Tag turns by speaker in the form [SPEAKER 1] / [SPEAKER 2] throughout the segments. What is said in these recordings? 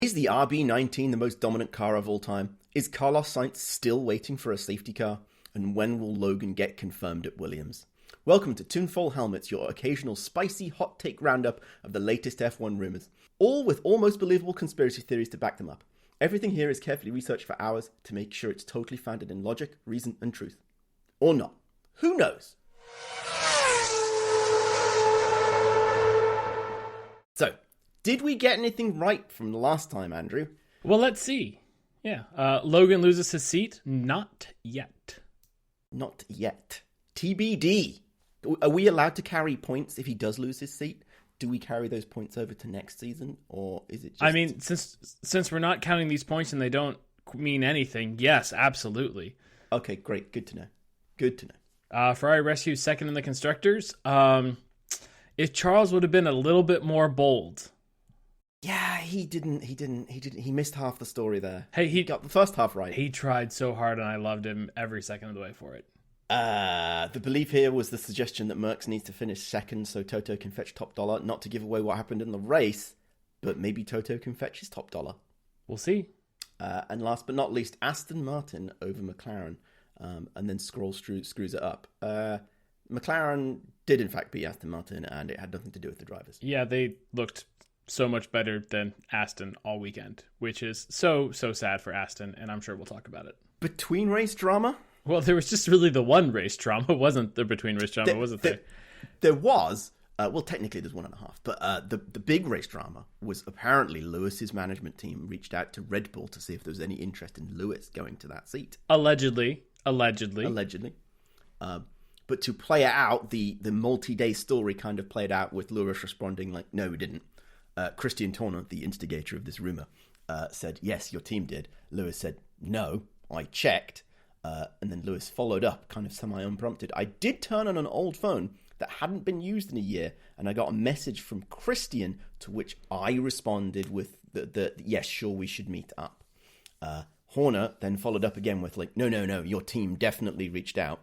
[SPEAKER 1] Is the RB19 the most dominant car of all time? Is Carlos Sainz still waiting for a safety car? And when will Logan get confirmed at Williams? Welcome to Tunefall Helmets, your occasional spicy hot take roundup of the latest F1 rumours. All with almost believable conspiracy theories to back them up. Everything here is carefully researched for hours to make sure it's totally founded in logic, reason and truth. Or not. Who knows? So, did we get anything right from the last time, Andrew?
[SPEAKER 2] Well, let's see. Yeah. Logan loses his seat? Not yet.
[SPEAKER 1] Not yet. TBD. Are we allowed to carry points if he does lose his seat? Do we carry those points over to next season? Or is it just...
[SPEAKER 2] I mean, since we're not counting these points and they don't mean anything, yes, absolutely.
[SPEAKER 1] Okay, great. Good to know. Good to know.
[SPEAKER 2] Ferrari rescues second in the Constructors. If Charles would have been a little bit more bold...
[SPEAKER 1] Yeah, he missed half the story there.
[SPEAKER 2] Hey,
[SPEAKER 1] he got the first half right.
[SPEAKER 2] He tried so hard and I loved him every second of the way for it.
[SPEAKER 1] The belief here was the suggestion that Merckx needs to finish second so Toto can fetch top dollar, not to give away what happened in the race, but maybe Toto can fetch his top dollar.
[SPEAKER 2] We'll see.
[SPEAKER 1] And last but not least, Aston Martin over McLaren, and then Stroll screws it up. McLaren did in fact beat Aston Martin, and it had nothing to do with the drivers.
[SPEAKER 2] Yeah, they looked so much better than Aston all weekend, which is so sad for Aston, and I'm sure we'll talk about it.
[SPEAKER 1] Between race drama?
[SPEAKER 2] Well, there was just really the one race drama, wasn't there? Between race drama, wasn't there?
[SPEAKER 1] There was. Well, technically there's 1.5, but the big race drama was apparently Lewis's management team reached out to Red Bull to see if there was any interest in Lewis going to that seat.
[SPEAKER 2] Allegedly.
[SPEAKER 1] But to play it out, the multi-day story kind of played out with Lewis responding like, no, we didn't. Christian Horner, the instigator of this rumor, said, yes, your team did. Lewis said, no, I checked. And then Lewis followed up, kind of semi-unprompted. I did turn on an old phone that hadn't been used in a year, and I got a message from Christian, to which I responded with the yes, sure, we should meet up. Horner then followed up again with like, no, your team definitely reached out.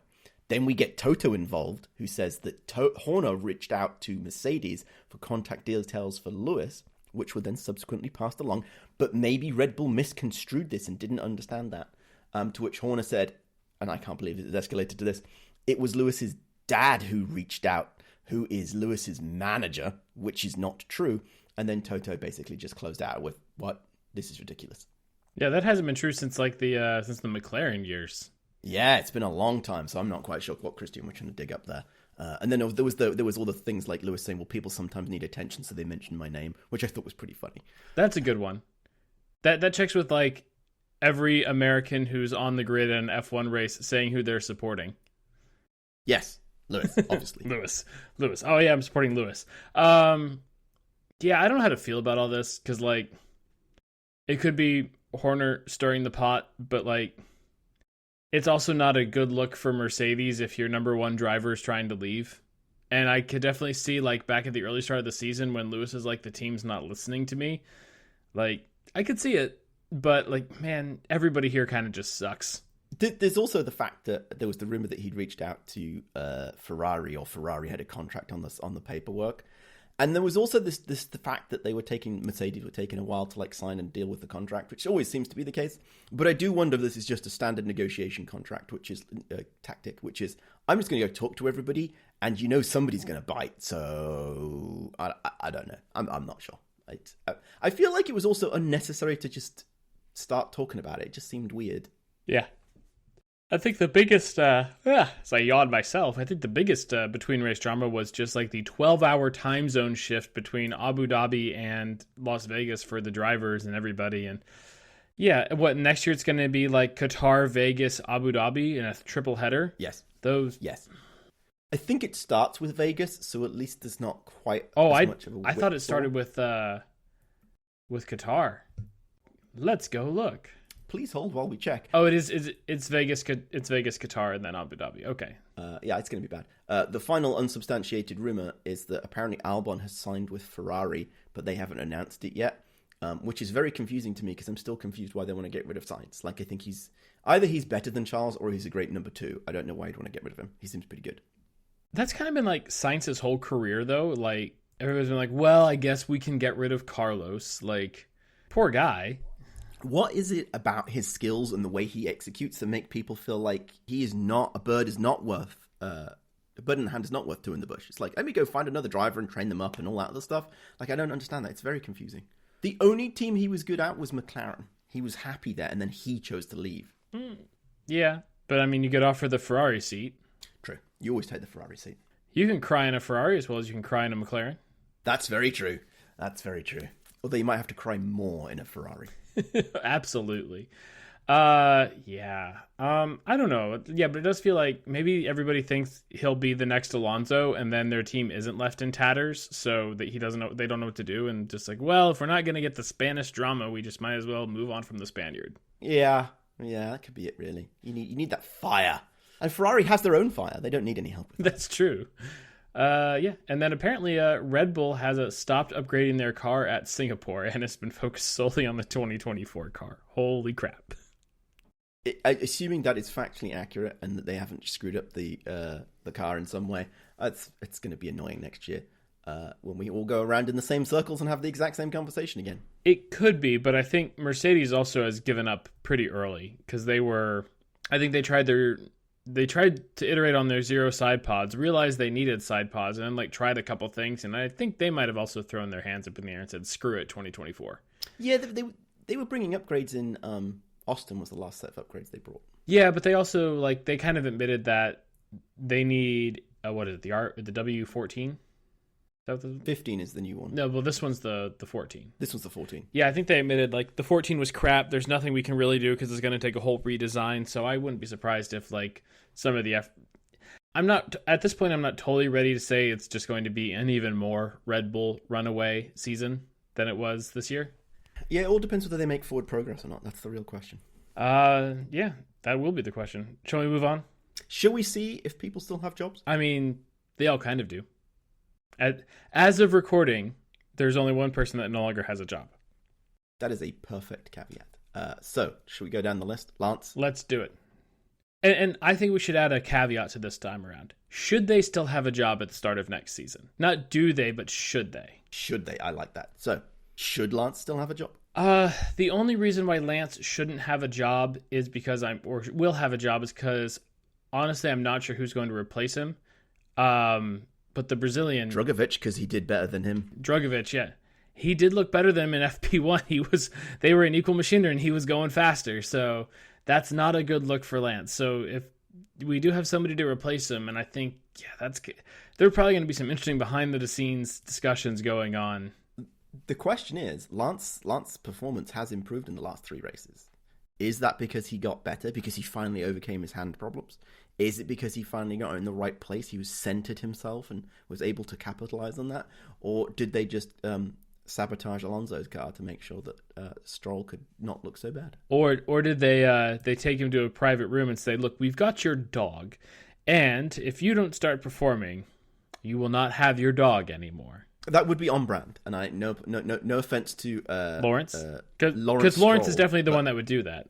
[SPEAKER 1] Then we get Toto involved, who says that Horner reached out to Mercedes for contact details for Lewis, which were then subsequently passed along. But maybe Red Bull misconstrued this and didn't understand that. To which Horner said, and I can't believe it escalated to this, it was Lewis's dad who reached out, who is Lewis's manager, which is not true. And then Toto basically just closed out with, what? This is ridiculous.
[SPEAKER 2] Yeah, that hasn't been true since the McLaren years.
[SPEAKER 1] Yeah, it's been a long time, so I'm not quite sure what Christian was trying to dig up there. And then there was all the things like Lewis saying, well, people sometimes need attention, so they mentioned my name, which I thought was pretty funny.
[SPEAKER 2] That's a good one. That checks with like every American who's on the grid in an F1 race saying who they're supporting.
[SPEAKER 1] Yes, Lewis, obviously.
[SPEAKER 2] Lewis. Oh yeah, I'm supporting Lewis. Yeah, I don't know how to feel about all this, because like it could be Horner stirring the pot, but like it's also not a good look for Mercedes if your number one driver is trying to leave. And I could definitely see, like, back at the early start of the season when Lewis is like, the team's not listening to me. Like, I could see it, but, like, man, everybody here kind of just sucks.
[SPEAKER 1] There's also the fact that there was the rumor that he'd reached out to Ferrari, or Ferrari had a contract on the paperwork. And there was also the fact that Mercedes were taking a while to like sign and deal with the contract, which always seems to be the case. But I do wonder if this is just a standard negotiation contract, which is a tactic, which is, I'm just going to go talk to everybody, and somebody's going to bite. So I don't know. I'm not sure. I feel like it was also unnecessary to just start talking about it. It just seemed weird.
[SPEAKER 2] Yeah. I think the biggest, as I yawned myself, I think the biggest between race drama was just like the 12-hour time zone shift between Abu Dhabi and Las Vegas for the drivers and everybody. And yeah, next year it's going to be like Qatar, Vegas, Abu Dhabi in a triple header?
[SPEAKER 1] Yes.
[SPEAKER 2] Yes.
[SPEAKER 1] I think it starts with Vegas, so at least there's not quite as much of a
[SPEAKER 2] I thought it started with Qatar. Let's go look.
[SPEAKER 1] Please hold while we check.
[SPEAKER 2] Oh, it's Vegas, Qatar, and then Abu Dhabi. Okay.
[SPEAKER 1] Yeah, it's going to be bad. The final unsubstantiated rumor is that apparently Albon has signed with Ferrari, but they haven't announced it yet, which is very confusing to me because I'm still confused why they want to get rid of Sainz. Like, I think he's better than Charles or he's a great number 2. I don't know why you'd want to get rid of him. He seems pretty good.
[SPEAKER 2] That's kind of been like Sainz's whole career, though. Like, everybody's been like, well, I guess we can get rid of Carlos. Like, poor guy.
[SPEAKER 1] What is it about his skills and the way he executes that make people feel like a bird is not worth, a bird in the hand is not worth two in the bush? It's like, let me go find another driver and train them up and all that other stuff. Like, I don't understand that. It's very confusing. The only team he was good at was McLaren. He was happy there, and then he chose to leave.
[SPEAKER 2] Yeah, but I mean, you get offered the Ferrari seat.
[SPEAKER 1] True. You always take the Ferrari seat.
[SPEAKER 2] You can cry in a Ferrari as well as you can cry in a McLaren.
[SPEAKER 1] That's very true. Although you might have to cry more in a Ferrari.
[SPEAKER 2] Absolutely. Yeah. I don't know. Yeah, but it does feel like maybe everybody thinks he'll be the next Alonso, and then their team isn't left in tatters, so that they don't know what to do, and just like, well, if we're not going to get the Spanish drama, we just might as well move on from the Spaniard.
[SPEAKER 1] Yeah, that could be it, really. You need that fire. And Ferrari has their own fire. They don't need any help with that.
[SPEAKER 2] That's true. Yeah, and then apparently Red Bull has stopped upgrading their car at Singapore and has been focused solely on the 2024 car. Holy crap.
[SPEAKER 1] Assuming that is factually accurate and that they haven't screwed up the car in some way, it's going to be annoying next year when we all go around in the same circles and have the exact same conversation again.
[SPEAKER 2] It could be, but I think Mercedes also has given up pretty early because I think they tried to iterate on their zero side pods, realized they needed side pods, and then like tried a couple things, and I think they might have also thrown their hands up in the air and said, screw it, 2024.
[SPEAKER 1] Yeah, they were bringing upgrades in. Austin was the last set of upgrades they brought.
[SPEAKER 2] Yeah, but they also they kind of admitted that they need the W14.
[SPEAKER 1] 15 is the new one.
[SPEAKER 2] No, well, this one's the 14.
[SPEAKER 1] This was the 14.
[SPEAKER 2] Yeah, I think they admitted the 14 was crap. There's nothing we can really do because it's going to take a whole redesign. So I wouldn't be surprised if some of the I'm not at this point. I'm not totally ready to say it's just going to be an even more Red Bull runaway season than it was this year.
[SPEAKER 1] Yeah, it all depends whether they make forward progress or not. That's the real question.
[SPEAKER 2] Yeah, that will be the question. Shall we move on?
[SPEAKER 1] Shall we see if people still have jobs?
[SPEAKER 2] I mean, they all kind of do. As of recording, there's only one person that no longer has a job.
[SPEAKER 1] That is a perfect caveat. So, should we go down the list? Lance?
[SPEAKER 2] Let's do it. And I think we should add a caveat to this time around. Should they still have a job at the start of next season? Not do they, but should they?
[SPEAKER 1] Should they? I like that. So, should Lance still have a job?
[SPEAKER 2] The only reason why Lance shouldn't have a job is because will have a job is because, honestly, I'm not sure who's going to replace him. But the Brazilian...
[SPEAKER 1] Drugovich, because he did better than him.
[SPEAKER 2] Drugovich, yeah. He did look better than him in FP1. They were an equal machinery, and he was going faster. So that's not a good look for Lance. So if we do have somebody to replace him, and I think, there are probably going to be some interesting behind-the-scenes discussions going on.
[SPEAKER 1] The question is, Lance's performance has improved in the last 3 races. Is that because he got better, because he finally overcame his hand problems? Is it because he finally got in the right place, he was centered himself and was able to capitalize on that? Or did they just sabotage Alonso's car to make sure that Stroll could not look so bad?
[SPEAKER 2] Or did they take him to a private room and say, look, we've got your dog, and if you don't start performing, you will not have your dog anymore.
[SPEAKER 1] That would be on brand, and I no offense to
[SPEAKER 2] Lawrence, because Lawrence is definitely the one that would do that.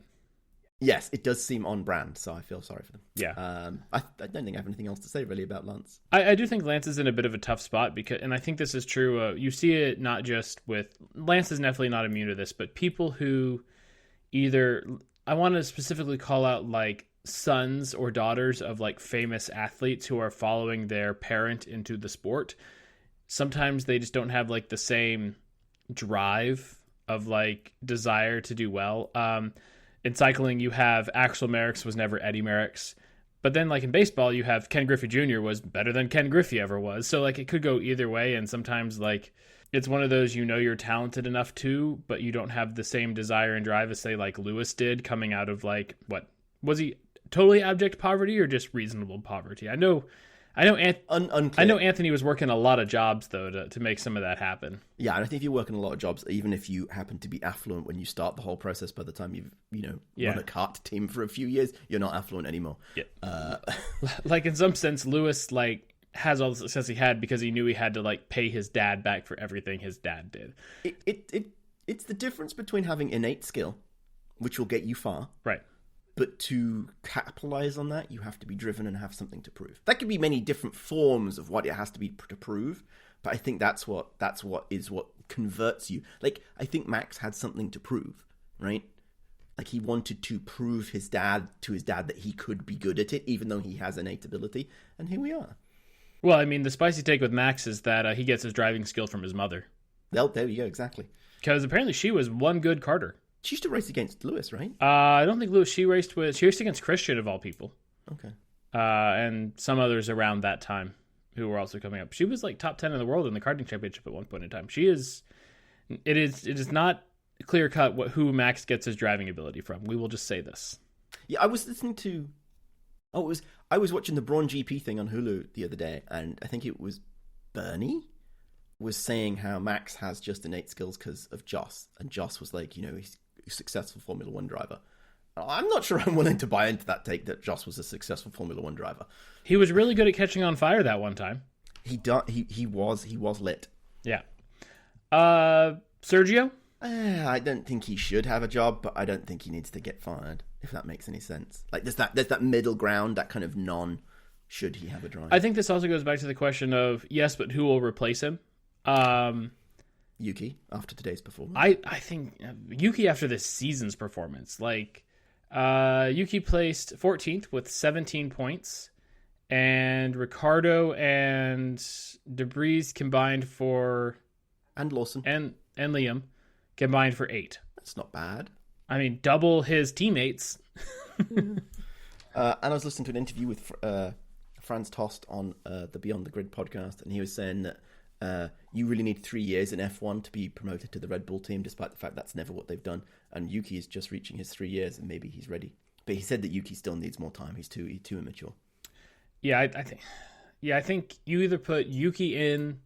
[SPEAKER 1] Yes, it does seem on brand, so I feel sorry for them.
[SPEAKER 2] Yeah,
[SPEAKER 1] I don't think I have anything else to say really about Lance.
[SPEAKER 2] I do think Lance is in a bit of a tough spot and I think this is true. You see it not just with Lance is definitely not immune to this, but people who I want to specifically call out sons or daughters of famous athletes who are following their parent into the sport. Sometimes they just don't have the same drive of desire to do well. In cycling, you have Axel Merckx was never Eddie Merckx. But then in baseball, you have Ken Griffey Jr. was better than Ken Griffey ever was. So it could go either way. And sometimes it's one of those, you're talented enough to, but you don't have the same desire and drive as say Lewis did coming out of what was he totally abject poverty or just reasonable poverty? I know Anthony was working a lot of jobs, though, to make some of that happen.
[SPEAKER 1] Yeah, and I think if you're working a lot of jobs, even if you happen to be affluent when you start the whole process, by the time you've, run a kart team for a few years, you're not affluent anymore.
[SPEAKER 2] Yeah. In some sense, Lewis, has all the success he had because he knew he had to, pay his dad back for everything his dad did.
[SPEAKER 1] It's the difference between having innate skill, which will get you far.
[SPEAKER 2] Right.
[SPEAKER 1] But to capitalize on that, you have to be driven and have something to prove. That could be many different forms of what it has to be to prove. But I think that's what converts you. Like, I think Max had something to prove, right? Like, he wanted to prove to his dad that he could be good at it, even though he has innate ability. And here we are.
[SPEAKER 2] Well, I mean, the spicy take with Max is that he gets his driving skill from his mother.
[SPEAKER 1] Well, there you go, exactly.
[SPEAKER 2] Because apparently she was one good karter.
[SPEAKER 1] She used to race against Lewis, right?
[SPEAKER 2] I don't think Lewis. She raced against Christian, of all people.
[SPEAKER 1] Okay.
[SPEAKER 2] And some others around that time who were also coming up. She was like top 10 in the world in the karting championship at one point in time. It is not clear cut who Max gets his driving ability from. We will just say this.
[SPEAKER 1] Yeah, I was listening to. I was watching the Braun GP thing on Hulu the other day, and I think it was Bernie was saying how Max has just innate skills because of Joss, and Joss was like, he's a successful Formula One driver. I'm not sure I'm willing to buy into that take that Joss was a successful Formula One driver.
[SPEAKER 2] He was really good at catching on fire that one time.
[SPEAKER 1] He was lit.
[SPEAKER 2] Yeah. Sergio?
[SPEAKER 1] I don't think he should have a job, but I don't think he needs to get fired, if that makes any sense. Like, there's that middle ground, that kind of should he have a drive.
[SPEAKER 2] I think this also goes back to the question of, yes, but who will replace him?
[SPEAKER 1] Yuki, after today's performance.
[SPEAKER 2] I think Yuki after this season's performance. Like, Yuki placed 14th with 17 points, and Ricardo and Debris combined for...
[SPEAKER 1] And Lawson.
[SPEAKER 2] And Liam combined for 8.
[SPEAKER 1] That's not bad.
[SPEAKER 2] I mean, double his teammates.
[SPEAKER 1] And I was listening to an interview with Franz Tost on the Beyond the Grid podcast, and he was saying that you really need 3 years in F1 to be promoted to the Red Bull team, despite the fact that's never what they've done. And Yuki is just reaching his 3 years, and maybe he's ready. But he said that Yuki still needs more time. He's too immature.
[SPEAKER 2] Yeah, I think you either put Yuki in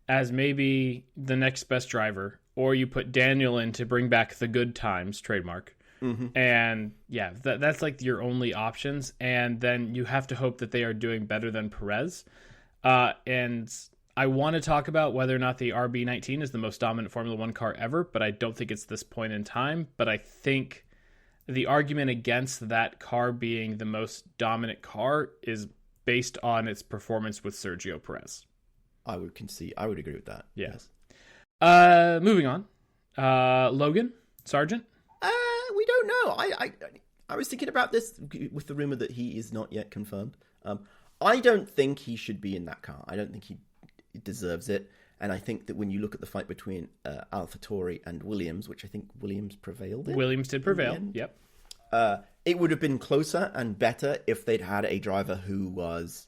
[SPEAKER 2] as maybe the next best driver, or you put Daniel in to bring back the good times trademark. Mm-hmm. And yeah, that's like your only options. And then you have to hope that they are doing better than Perez. And I want to talk about whether or not the RB19 is the most dominant Formula One car ever, but I don't think it's this point in time. But I think the argument against that car being the most dominant car is based on its performance with Sergio Perez.
[SPEAKER 1] I would agree with that.
[SPEAKER 2] Yeah. Yes. Moving on. Logan Sargent.
[SPEAKER 1] We don't know. I was thinking about this with the rumor that he is not yet confirmed. I don't think he should be in that car. I don't think he deserves it. And I think that when you look at the fight between AlphaTauri and Williams, which I think Williams prevailed in.
[SPEAKER 2] Williams did prevail. Yep.
[SPEAKER 1] It would have been closer and better if they'd had a driver who was,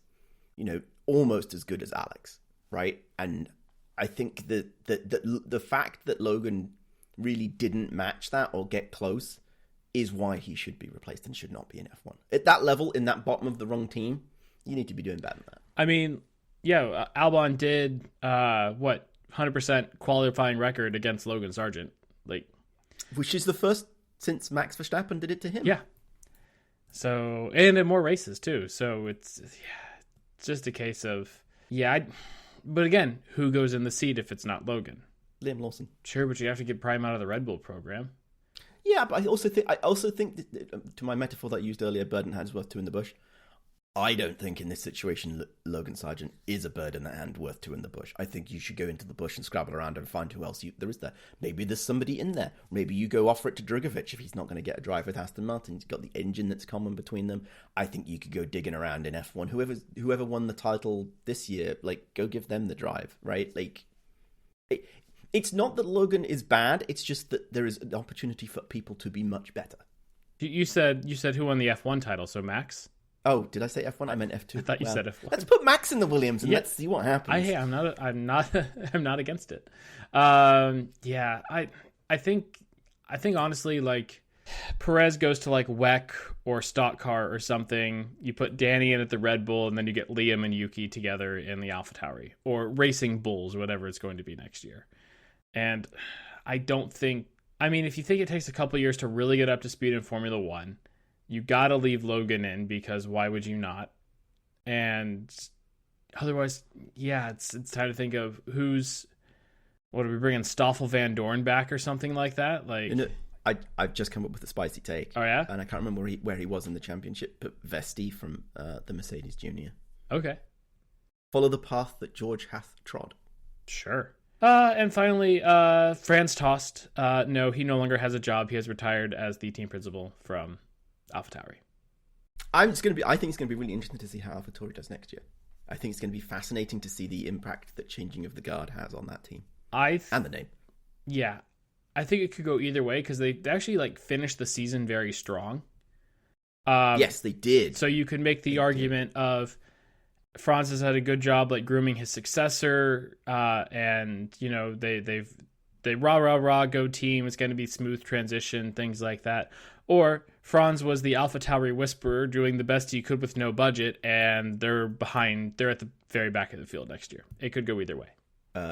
[SPEAKER 1] almost as good as Alex. Right. And I think that the fact that Logan really didn't match that or get close is why he should be replaced and should not be in F1. At that level, in that bottom of the wrong team, you need to be doing better than that.
[SPEAKER 2] I mean, yeah, Albon did 100% qualifying record against Logan Sargent,
[SPEAKER 1] which is the first since Max Verstappen did it to him.
[SPEAKER 2] Yeah. So, and in more races too. So it's just a case of but again, who goes in the seat if it's not Logan?
[SPEAKER 1] Liam Lawson.
[SPEAKER 2] Sure, but you have to get Prime out of the Red Bull program.
[SPEAKER 1] Yeah, but I also think that, to my metaphor that I used earlier, bird in the hand's worth two in the bush. I don't think in this situation Logan Sargent is a bird in the hand worth two in the bush. I think you should go into the bush and scrabble around and find who else there is there. Maybe there's somebody in there. Maybe you go offer it to Drugovich if he's not going to get a drive with Aston Martin. He's got the engine that's common between them. I think you could go digging around in F1. Whoever won the title this year, go give them the drive, right? It's not that Logan is bad. It's just that there is an opportunity for people to be much better.
[SPEAKER 2] You said who won the F1 title, so Max?
[SPEAKER 1] Oh, did I say F1? I meant F2.
[SPEAKER 2] I thought you said F1.
[SPEAKER 1] Let's put Max in the Williams and let's see what happens.
[SPEAKER 2] I'm not against it. I think honestly, Perez goes to WEC or Stock Car or something. You put Danny in at the Red Bull, and then you get Liam and Yuki together in the AlphaTauri or Racing Bulls, whatever it's going to be next year. And I don't think. I mean, if you think it takes a couple years to really get up to speed in Formula One, you got to leave Logan in because why would you not? And otherwise, it's time to think of what are we bringing? Stoffel Van Dorn back or something like that?
[SPEAKER 1] I've just come up with a spicy take.
[SPEAKER 2] Oh yeah,
[SPEAKER 1] and I can't remember where he was in the championship, but Vesti from the Mercedes Junior.
[SPEAKER 2] Okay,
[SPEAKER 1] follow the path that George hath trod.
[SPEAKER 2] Sure. And finally, Franz Tost. No, he no longer has a job. He has retired as the team principal from AlphaTauri.
[SPEAKER 1] I think it's going to be really interesting to see how AlphaTauri does next year. I think it's going to be fascinating to see the impact that changing of the guard has on that team and the name.
[SPEAKER 2] Yeah, I think it could go either way because they actually finished the season very strong.
[SPEAKER 1] Yes, they did.
[SPEAKER 2] So you could make the argument of Franz has had a good job grooming his successor, and they rah go team. It's going to be smooth transition, things like that. Or Franz was the AlphaTauri whisperer, doing the best he could with no budget, and they're behind. They're at the very back of the field next year. It could go either way.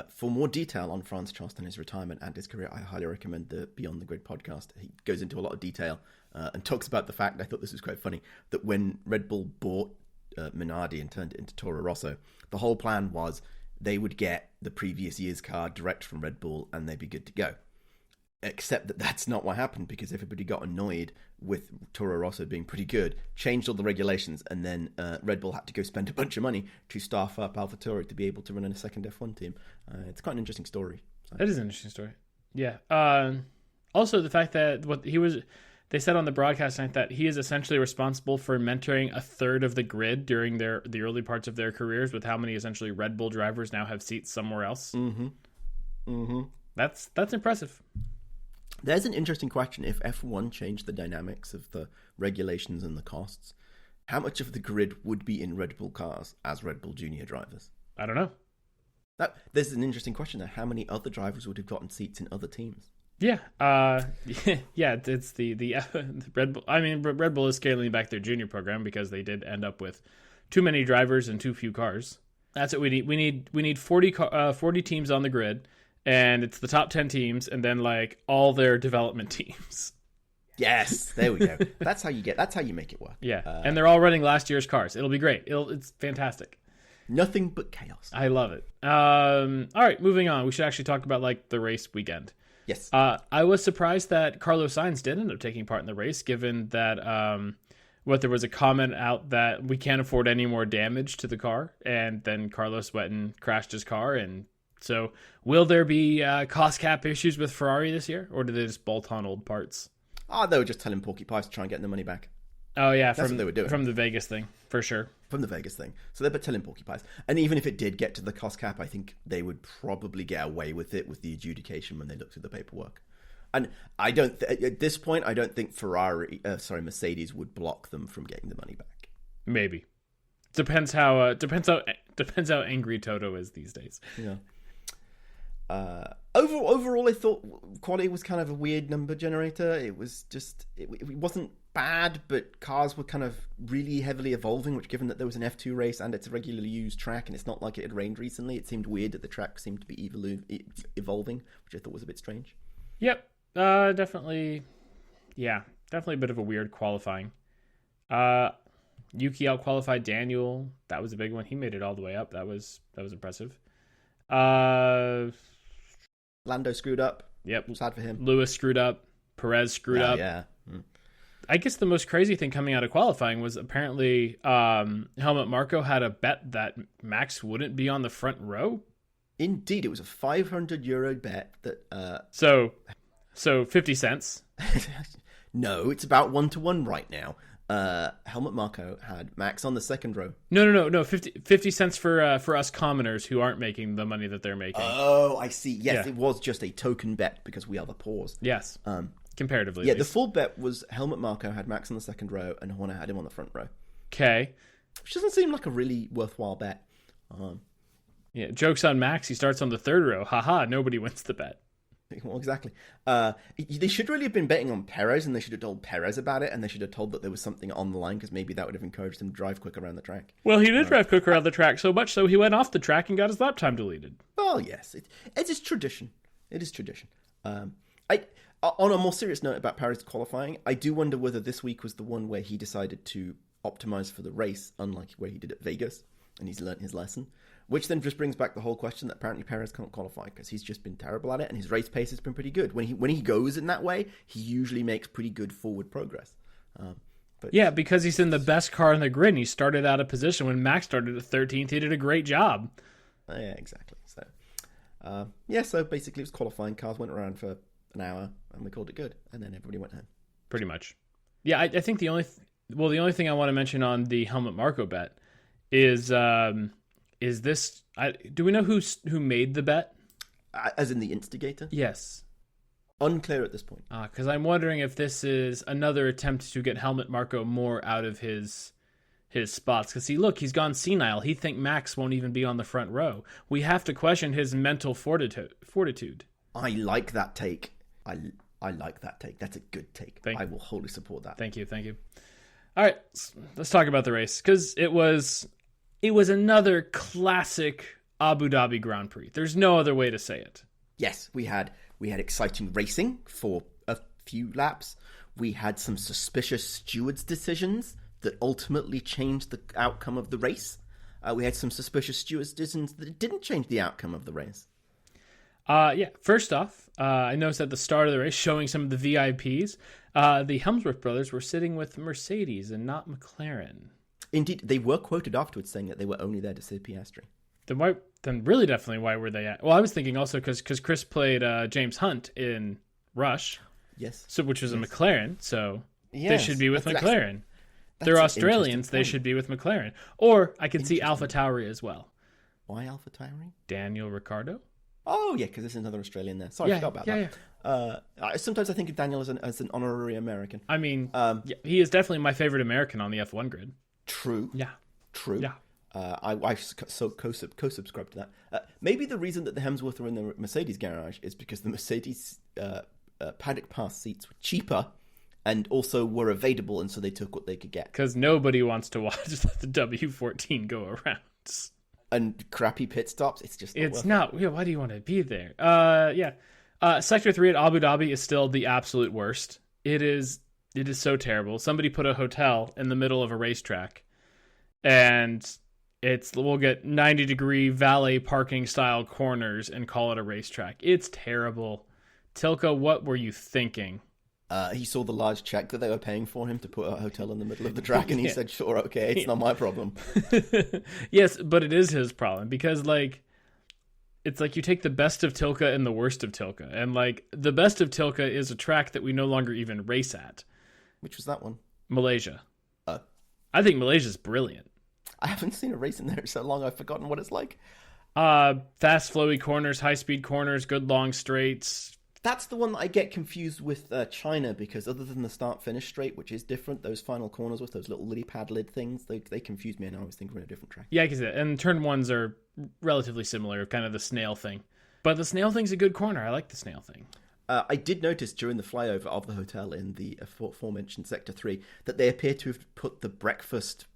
[SPEAKER 1] For more detail on Franz Tost and his retirement and his career, I highly recommend the Beyond the Grid podcast. He goes into a lot of detail and talks about the fact, I thought this was quite funny, that when Red Bull bought Minardi and turned it into Toro Rosso, the whole plan was they would get the previous year's car direct from Red Bull and they'd be good to go. Except that that's not what happened because everybody got annoyed with Toro Rosso being pretty good, changed all the regulations, and then Red Bull had to go spend a bunch of money to staff up AlphaTauri to be able to run in a second F1 team. It's quite an interesting story. So.
[SPEAKER 2] That is an interesting story. Yeah. Also, the fact that they said on the broadcast night that he is essentially responsible for mentoring a third of the grid during the early parts of their careers, with how many essentially Red Bull drivers now have seats somewhere else. That's impressive.
[SPEAKER 1] There's an interesting question. If F1 changed the dynamics of the regulations and the costs, how much of the grid would be in Red Bull cars as Red Bull junior drivers?
[SPEAKER 2] I don't know.
[SPEAKER 1] There's an interesting question there. How many other drivers would have gotten seats in other teams?
[SPEAKER 2] Yeah. Yeah, it's the Red Bull. I mean, Red Bull is scaling back their junior program because they did end up with too many drivers and too few cars. That's what we need. We need 40 teams on the grid. And it's the top 10 teams, and then all their development teams.
[SPEAKER 1] Yes, there we go. That's how you make it work.
[SPEAKER 2] Yeah, and they're all running last year's cars. It'll be great. It's fantastic.
[SPEAKER 1] Nothing but chaos.
[SPEAKER 2] I love it. All right, moving on. We should actually talk about the race weekend.
[SPEAKER 1] Yes.
[SPEAKER 2] I was surprised that Carlos Sainz did end up taking part in the race, given that there was a comment out that we can't afford any more damage to the car, and then Carlos went and crashed his car. And so will there be cost cap issues with Ferrari this year, or did they just bolt on old parts?
[SPEAKER 1] They were just telling Porky Pies to try and get the money back.
[SPEAKER 2] Oh, yeah.
[SPEAKER 1] That's what they were doing.
[SPEAKER 2] From the Vegas thing, for sure.
[SPEAKER 1] From the Vegas thing. So they're telling Porky Pies. And even if it did get to the cost cap, I think they would probably get away with it with the adjudication when they look through the paperwork. And at this point, I don't think Mercedes would block them from getting the money back.
[SPEAKER 2] Maybe. Depends how angry Toto is these days.
[SPEAKER 1] Yeah. Overall, I thought quality was kind of a weird number generator. It was just, it wasn't bad, but cars were kind of really heavily evolving, which, given that there was an F2 race and it's a regularly used track and it's not like it had rained recently, it seemed weird that the track seemed to be evolving, which I thought was a bit strange.
[SPEAKER 2] Yep. Definitely a bit of a weird qualifying. Yuki out-qualified Daniel. That was a big one. He made it all the way up. That was impressive.
[SPEAKER 1] Lando screwed up.
[SPEAKER 2] Yep.
[SPEAKER 1] Sad for him.
[SPEAKER 2] Lewis screwed up. Perez screwed up.
[SPEAKER 1] Yeah.
[SPEAKER 2] I guess the most crazy thing coming out of qualifying was apparently Helmut Marko had a bet that Max wouldn't be on the front row.
[SPEAKER 1] Indeed, it was a €500 bet that.
[SPEAKER 2] So 50 cents.
[SPEAKER 1] No, it's about 1-to-1 right now. Helmut Marko had Max on the second row.
[SPEAKER 2] No. 50 cents for us commoners who aren't making the money that they're making.
[SPEAKER 1] Oh, I see. Yes,
[SPEAKER 2] Yeah.
[SPEAKER 1] It was just a token bet because we are the poors.
[SPEAKER 2] Yes. Comparatively.
[SPEAKER 1] Yeah, the full bet was Helmut Marko had Max on the second row and Horner had him on the front row.
[SPEAKER 2] Okay.
[SPEAKER 1] Which doesn't seem like a really worthwhile bet.
[SPEAKER 2] Yeah, joke's on Max. He starts on the third row. Haha, nobody wins the bet.
[SPEAKER 1] Well, exactly. They should really have been betting on Perez, and they should have told Perez about it, and they should have told that there was something on the line, because maybe that would have encouraged him to drive quicker around the track.
[SPEAKER 2] Well, he did drive quicker around the track, so much so he went off the track and got his lap time deleted.
[SPEAKER 1] Well, yes. It is tradition. It is tradition. On a more serious note about Perez qualifying, I do wonder whether this week was the one where he decided to optimize for the race, unlike where he did at Vegas, and he's learnt his lesson. Which then just brings back the whole question that apparently Perez can't qualify because he's just been terrible at it, and his race pace has been pretty good. When he goes in that way, he usually makes pretty good forward progress.
[SPEAKER 2] Yeah, because he's in the best car in the grid, and he started out of position. When Max started at 13th, he did a great job.
[SPEAKER 1] Yeah, exactly. So, So basically it was qualifying. Cars went around for an hour and we called it good, and then everybody went home.
[SPEAKER 2] Pretty much. Yeah, I think the only thing I want to mention on the Helmut Marko bet is this? Do we know who made the bet?
[SPEAKER 1] As in the instigator?
[SPEAKER 2] Yes.
[SPEAKER 1] Unclear at this point.
[SPEAKER 2] Because I'm wondering if this is another attempt to get Helmut Marko more out of his spots. Because he's gone senile. He think Max won't even be on the front row. We have to question his mental fortitude.
[SPEAKER 1] I like that take. I like that take. That's a good take. I will wholly support that.
[SPEAKER 2] Thank you. All right, let's talk about the race, because it was another classic Abu Dhabi Grand Prix. There's no other way to say it.
[SPEAKER 1] Yes, we had exciting racing for a few laps. We had some suspicious stewards' decisions that ultimately changed the outcome of the race. We had some suspicious stewards' decisions that didn't change the outcome of the race.
[SPEAKER 2] First off, I noticed at the start of the race, showing some of the VIPs, the Helmsworth brothers were sitting with Mercedes and not McLaren.
[SPEAKER 1] Indeed, they were quoted afterwards saying that they were only there to see Piastri.
[SPEAKER 2] Then really definitely why were they at? Well, I was thinking also because Chris played James Hunt in Rush.
[SPEAKER 1] Yes.
[SPEAKER 2] Which was a McLaren, so they should be with McLaren. They're Australians, they should be with McLaren. Or I could see AlphaTauri as well.
[SPEAKER 1] Why AlphaTauri?
[SPEAKER 2] Daniel Ricciardo.
[SPEAKER 1] Oh, yeah, because there's another Australian there. Sorry, I forgot about that. Yeah. Sometimes I think of Daniel as an honorary American.
[SPEAKER 2] I mean, he is definitely my favorite American on the F1 grid.
[SPEAKER 1] True.
[SPEAKER 2] Yeah.
[SPEAKER 1] True.
[SPEAKER 2] Yeah.
[SPEAKER 1] I co-subscribe to that. Maybe the reason that the Hemsworth are in the Mercedes garage is because the Mercedes paddock pass seats were cheaper and also were available, and so they took what they could get.
[SPEAKER 2] Because nobody wants to watch the W14 go around.
[SPEAKER 1] And crappy pit stops, it's
[SPEAKER 2] not. Yeah, why do you want to be there? Sector 3 at Abu Dhabi is still the absolute worst. It is so terrible. Somebody put a hotel in the middle of a racetrack, and we'll get 90-degree valet parking style corners and call it a racetrack. It's terrible. Tilke, what were you thinking?
[SPEAKER 1] He saw the large check that they were paying for him to put a hotel in the middle of the track, and he said, sure, okay, it's not my problem.
[SPEAKER 2] Yes, but it is his problem, because, it's like you take the best of Tilke and the worst of Tilke, and, the best of Tilke is a track that we no longer even race at.
[SPEAKER 1] Which was that one?
[SPEAKER 2] Malaysia. I think Malaysia's brilliant.
[SPEAKER 1] I haven't seen a race in there so long, I've forgotten what it's like.
[SPEAKER 2] Fast, flowy corners, high-speed corners, good long straights.
[SPEAKER 1] That's the one that I get confused with China, because other than the start-finish straight, which is different, those final corners with those little lily pad lid things, they confuse me, and I always think we're in a different track.
[SPEAKER 2] Yeah, and turn ones are relatively similar, kind of the snail thing. But the snail thing's a good corner. I like the snail thing.
[SPEAKER 1] I did notice during the flyover of the hotel in the aforementioned Sector 3 that they appear to have put the breakfast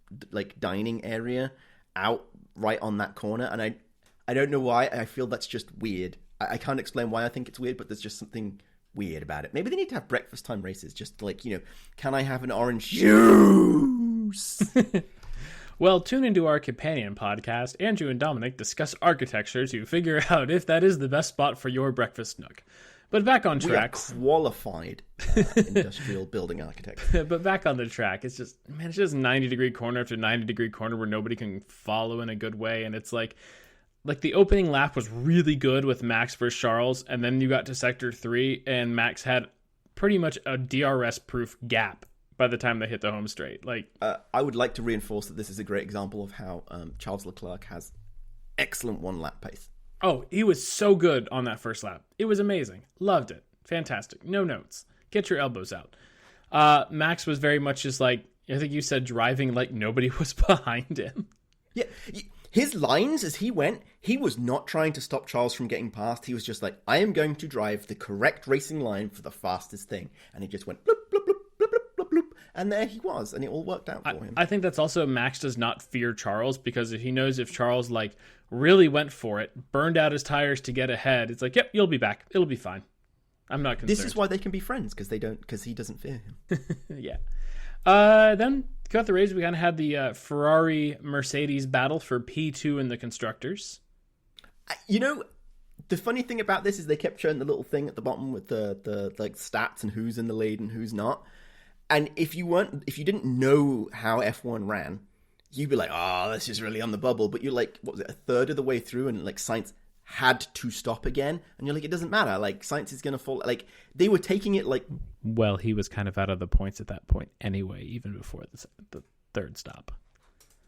[SPEAKER 1] dining area out right on that corner, and I don't know why. I feel that's just weird. I can't explain why I think it's weird, but there's just something weird about it. Maybe they need to have breakfast time races, just can I have an orange juice?
[SPEAKER 2] Well, tune into our companion podcast. Andrew and Dominic discuss architecture to figure out if that is the best spot for your breakfast nook. But back on track.
[SPEAKER 1] We are qualified industrial building architects.
[SPEAKER 2] But back on the track, it's just 90-degree corner after 90-degree corner where nobody can follow in a good way. And it's like the opening lap was really good with Max versus Charles. And then you got to Sector 3 and Max had pretty much a DRS-proof gap by the time they hit the home straight.
[SPEAKER 1] I would like to reinforce that this is a great example of how Charles Leclerc has excellent one-lap pace.
[SPEAKER 2] Oh, he was so good on that first lap. It was amazing. Loved it. Fantastic. No notes. Get your elbows out. Max was very much just I think you said driving like nobody was behind him.
[SPEAKER 1] Yeah. His lines as he went, he was not trying to stop Charles from getting past. He was just like, I am going to drive the correct racing line for the fastest thing. And he just went bloop, bloop, bloop, bloop, bloop, bloop, bloop. And there he was. And it all worked out for him.
[SPEAKER 2] I think that's also Max does not fear Charles, because if he knows if Charles really went for it, burned out his tires to get ahead, it's yep, you'll be back. It'll be fine. I'm not concerned.
[SPEAKER 1] This is why they can be friends, because he doesn't fear him.
[SPEAKER 2] Yeah. Then throughout the race, we kind of had the Ferrari-Mercedes battle for P2 in the constructors.
[SPEAKER 1] The funny thing about this is they kept showing the little thing at the bottom with the stats and who's in the lead and who's not. And if you didn't know how F1 ran, you'd be like, oh, this is really on the bubble. But you're what was it, a third of the way through, and Sainz had to stop again, and you're like, it doesn't matter. Like, Sainz is going to fall. Like, they were taking it like...
[SPEAKER 2] Well, he was kind of out of the points at that point anyway, even before the third stop.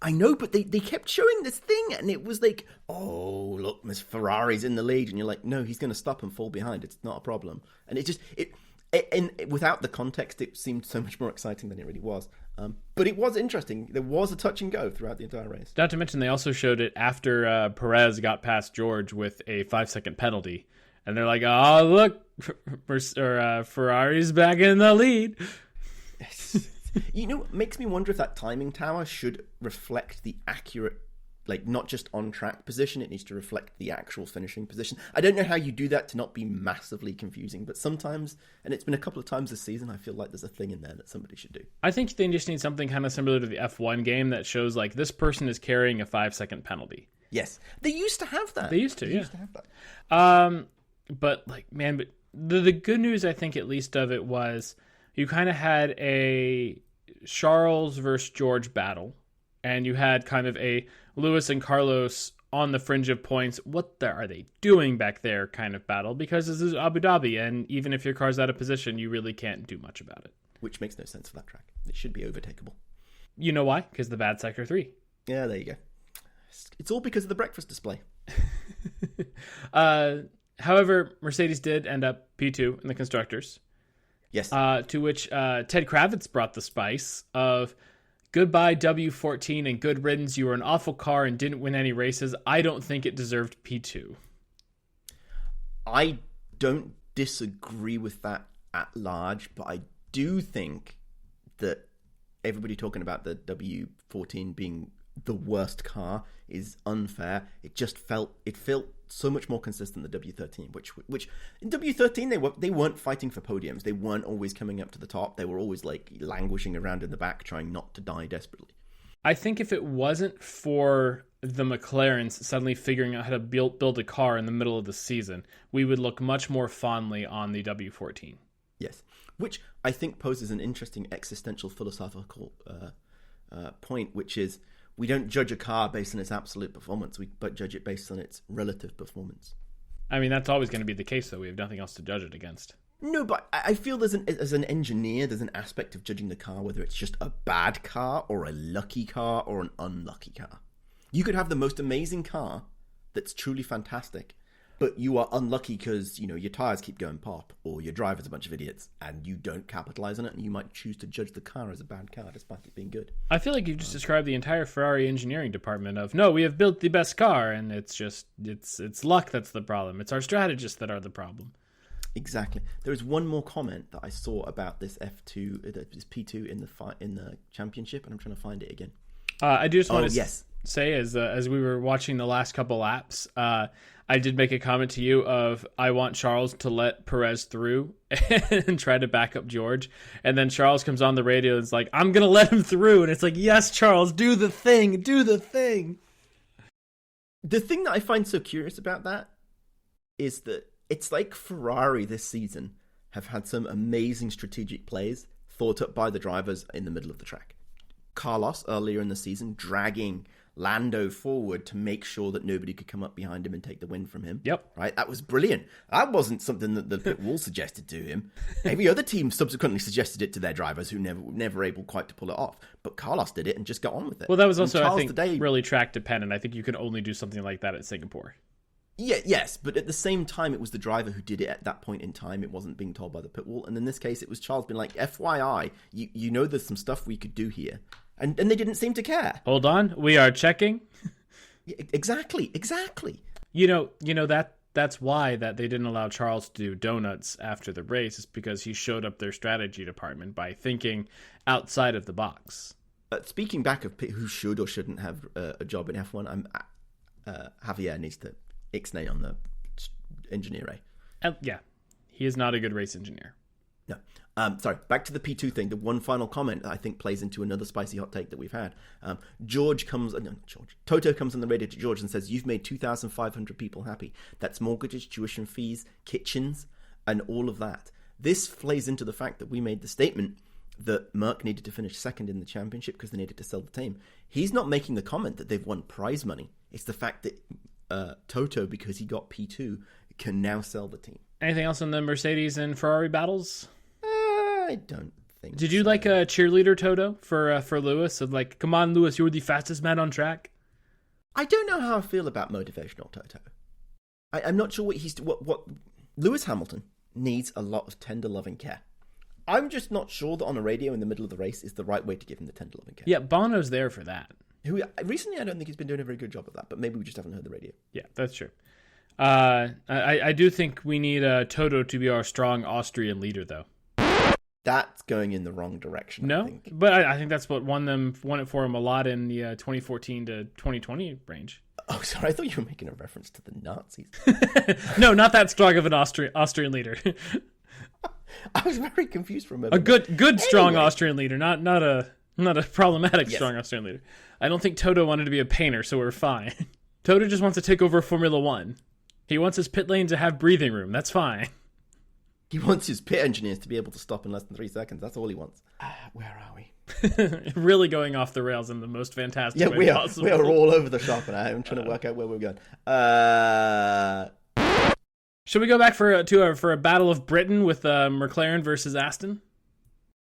[SPEAKER 1] I know, but they kept showing this thing, and it was like, oh, look, Miss Ferrari's in the lead, and you're like, no, he's going to stop and fall behind. It's not a problem. And without the context, it seemed so much more exciting than it really was. But it was interesting. There was a touch and go throughout the entire race.
[SPEAKER 2] Not to mention, they also showed it after Perez got past George with a 5-second penalty. And they're like, oh, look, Ferrari's back in the lead.
[SPEAKER 1] You know, it makes me wonder if that timing tower should reflect the accurate, like, not just on-track position, it needs to reflect the actual finishing position. I don't know how you do that to not be massively confusing, but sometimes, and it's been a couple of times this season, I feel like there's a thing in there that somebody should do.
[SPEAKER 2] I think they just need something kind of similar to the F1 game that shows, like, this person is carrying a 5-second penalty.
[SPEAKER 1] Yes. They used to have that.
[SPEAKER 2] They used to have that. But, like, man, but the good news, I think, at least of it was you kind of had a Charles versus George battle, and you had kind of a Lewis and Carlos on the fringe of points. What are they doing back there kind of battle? Because this is Abu Dhabi, and even if your car's out of position, you really can't do much about it.
[SPEAKER 1] Which makes no sense for that track. It should be overtakeable.
[SPEAKER 2] You know why? Because the bad Sector 3.
[SPEAKER 1] Yeah, there you go. It's all because of the breakfast display.
[SPEAKER 2] However, Mercedes did end up P2 in the Constructors.
[SPEAKER 1] Yes.
[SPEAKER 2] To which Ted Kravitz brought the spice of, goodbye W14 and good riddance. You were an awful car and didn't win any races. I don't think it deserved P2.
[SPEAKER 1] I don't disagree with that at large, but I do think that everybody talking about the W14 being the worst car is unfair. It felt so much more consistent than W13, which in W13 they weren't fighting for podiums. They weren't always coming up to the top. They were always like languishing around in the back, trying not to die desperately.
[SPEAKER 2] I think if it wasn't for the McLarens suddenly figuring out how to build a car in the middle of the season, we would look much more fondly on the W14.
[SPEAKER 1] Yes, which I think poses an interesting existential philosophical point, which is, we don't judge a car based on its absolute performance, but judge it based on its relative performance.
[SPEAKER 2] I mean, that's always going to be the case, though. We have nothing else to judge it against.
[SPEAKER 1] No, but I feel as an engineer, there's an aspect of judging the car, whether it's just a bad car or a lucky car or an unlucky car. You could have the most amazing car that's truly fantastic, but you are unlucky because, you know, your tires keep going pop, or your driver's a bunch of idiots, and you don't capitalize on it, and you might choose to judge the car as a bad car despite it being good.
[SPEAKER 2] I feel like you've just described the entire Ferrari engineering department of, no, we have built the best car, and it's luck that's the problem. It's our strategists that are the problem.
[SPEAKER 1] Exactly. There is one more comment that I saw about this this P2 in the championship, and I'm trying to find it again.
[SPEAKER 2] I do just want to say, as we were watching the last couple laps, I did make a comment to you of, I want Charles to let Perez through and try to back up George. And then Charles comes on the radio and is like, I'm going to let him through. And it's like, yes, Charles, do the thing. Do the thing.
[SPEAKER 1] The thing that I find so curious about that is that it's like Ferrari this season have had some amazing strategic plays thought up by the drivers in the middle of the track. Carlos, earlier in the season, dragging Lando forward to make sure that nobody could come up behind him and take the win from him.
[SPEAKER 2] Yep.
[SPEAKER 1] Right? That was brilliant. That wasn't something that the pit wall suggested to him. Every other team subsequently suggested it to their drivers who never able quite to pull it off. But Carlos did it and just got on with it.
[SPEAKER 2] Well, that was also, I think, really track dependent. I think you can only do something like that at Singapore.
[SPEAKER 1] Yeah, yes, but at the same time, it was the driver who did it at that point in time. It wasn't being told by the pit wall. And in this case, it was Charles being like, FYI, you know there's some stuff we could do here. And they didn't seem to care.
[SPEAKER 2] Hold on, we are checking.
[SPEAKER 1] Yeah, exactly.
[SPEAKER 2] You know that's why that they didn't allow Charles to do donuts after the race, is because he showed up their strategy department by thinking outside of the box.
[SPEAKER 1] Speaking back of who should or shouldn't have a job in F1, Javier needs to ixnay on the engineer.
[SPEAKER 2] Yeah, he is not a good race engineer.
[SPEAKER 1] No. Sorry, back to the P2 thing. The one final comment that I think plays into another spicy hot take that we've had. Toto comes on the radio to George and says, you've made 2,500 people happy. That's mortgages, tuition fees, kitchens, and all of that. This plays into the fact that we made the statement that Merck needed to finish second in the championship because they needed to sell the team. He's not making the comment that they've won prize money. It's the fact that Toto, because he got P2, can now sell the team.
[SPEAKER 2] Anything else on the Mercedes and Ferrari battles?
[SPEAKER 1] I don't think.
[SPEAKER 2] Did you like a cheerleader Toto for Lewis? Of like, come on, Lewis, you're the fastest man on track.
[SPEAKER 1] I don't know how I feel about motivational Toto. I'm not sure what Lewis Hamilton needs a lot of tender loving care. I'm just not sure that on the radio in the middle of the race is the right way to give him the tender loving care.
[SPEAKER 2] Yeah, Bono's there for that.
[SPEAKER 1] Who recently, I don't think he's been doing a very good job of that, but maybe we just haven't heard the radio.
[SPEAKER 2] Yeah, that's true. I do think we need Toto to be our strong Austrian leader, though.
[SPEAKER 1] That's going in the wrong direction.
[SPEAKER 2] No,
[SPEAKER 1] I think.
[SPEAKER 2] But I think that's what won it for him a lot in the 2014 to 2020 range.
[SPEAKER 1] Oh, sorry, I thought you were making a reference to the Nazis.
[SPEAKER 2] No, not that strong of an Austrian leader.
[SPEAKER 1] I was very confused for a moment.
[SPEAKER 2] A good strong Austrian leader, not a problematic strong Austrian leader. I don't think Toto wanted to be a painter, so we're fine. Toto just wants to take over Formula One. He wants his pit lane to have breathing room. That's fine.
[SPEAKER 1] He wants his pit engineers to be able to stop in less than 3 seconds. That's all he wants. Where are we?
[SPEAKER 2] Really going off the rails in the most fantastic way possible.
[SPEAKER 1] We are all over the shop, and I'm trying to work out where we're going.
[SPEAKER 2] Should we go back for a battle of Britain with McLaren versus Aston?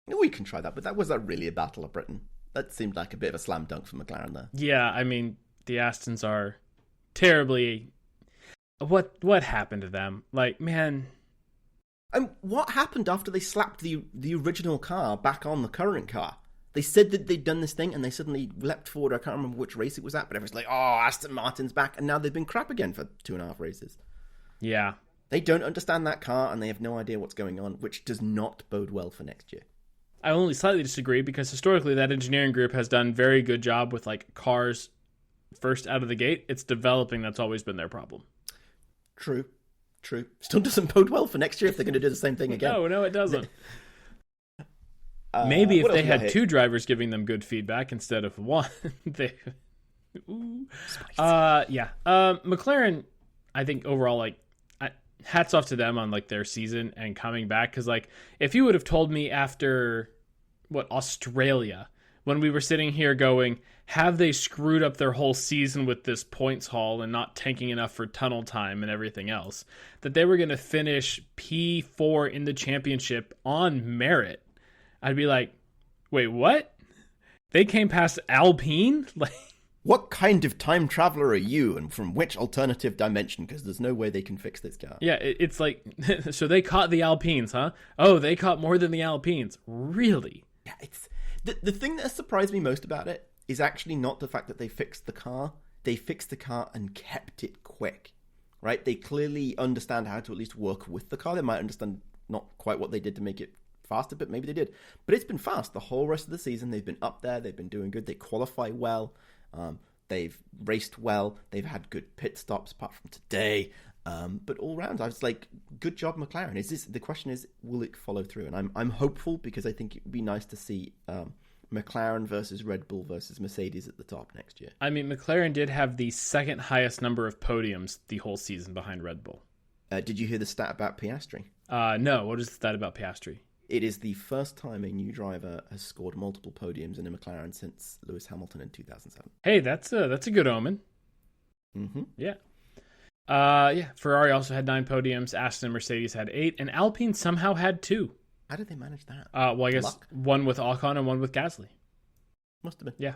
[SPEAKER 1] We can try that, but was that really a battle of Britain? That seemed like a bit of a slam dunk for McLaren there.
[SPEAKER 2] Yeah, I mean, the Astons are terribly... What happened to them? Like, man...
[SPEAKER 1] And what happened after they slapped the original car back on the current car? They said that they'd done this thing, and they suddenly leapt forward. I can't remember which race it was at, but everyone's like, oh, Aston Martin's back. And now they've been crap again for 2.5 races.
[SPEAKER 2] Yeah.
[SPEAKER 1] They don't understand that car, and they have no idea what's going on, which does not bode well for next year.
[SPEAKER 2] I only slightly disagree, because historically that engineering group has done very good job with like cars first out of the gate. It's developing that's always been their problem.
[SPEAKER 1] True. Still doesn't bode well for next year if they're going to do the same thing again.
[SPEAKER 2] No, it doesn't. Maybe if they had 2 drivers giving them good feedback instead of 1. McLaren, I think overall, like, hats off to them on like their season and coming back. Because like, if you would have told me after Australia, when we were sitting here going, have they screwed up their whole season with this points haul and not tanking enough for tunnel time and everything else, that they were going to finish P4 in the championship on merit, I'd be like, wait, what? They came past Alpine? Like,
[SPEAKER 1] what kind of time traveler are you, and from which alternative dimension? Because there's no way they can fix this car.
[SPEAKER 2] Yeah, it's like, so they caught the Alpines, huh? Oh, they caught more than the Alpines. Really?
[SPEAKER 1] Yeah, it's the thing that has surprised me most about it is actually not the fact that they fixed the car. They fixed the car and kept it quick, right? They clearly understand how to at least work with the car. They might understand not quite what they did to make it faster, but maybe they did. But it's been fast the whole rest of the season. They've been up there. They've been doing good. They qualify well. They've raced well. They've had good pit stops apart from today. But all round, I was like, good job, McLaren. The question is, will it follow through? And I'm hopeful, because I think it would be nice to see McLaren versus Red Bull versus Mercedes at the top next year.
[SPEAKER 2] I mean, McLaren did have the second highest number of podiums the whole season behind Red Bull.
[SPEAKER 1] Did you hear the stat about Piastri?
[SPEAKER 2] No. What is the stat about Piastri?
[SPEAKER 1] It is the first time a new driver has scored multiple podiums in a McLaren since Lewis Hamilton in 2007.
[SPEAKER 2] Hey, that's a good omen.
[SPEAKER 1] Mm-hmm.
[SPEAKER 2] Yeah. Ferrari also had 9 podiums. Aston and Mercedes had 8, and Alpine somehow had 2.
[SPEAKER 1] How did they manage that?
[SPEAKER 2] Well, I guess luck? One with Ocon and one with Gasly.
[SPEAKER 1] Must have been.
[SPEAKER 2] Yeah.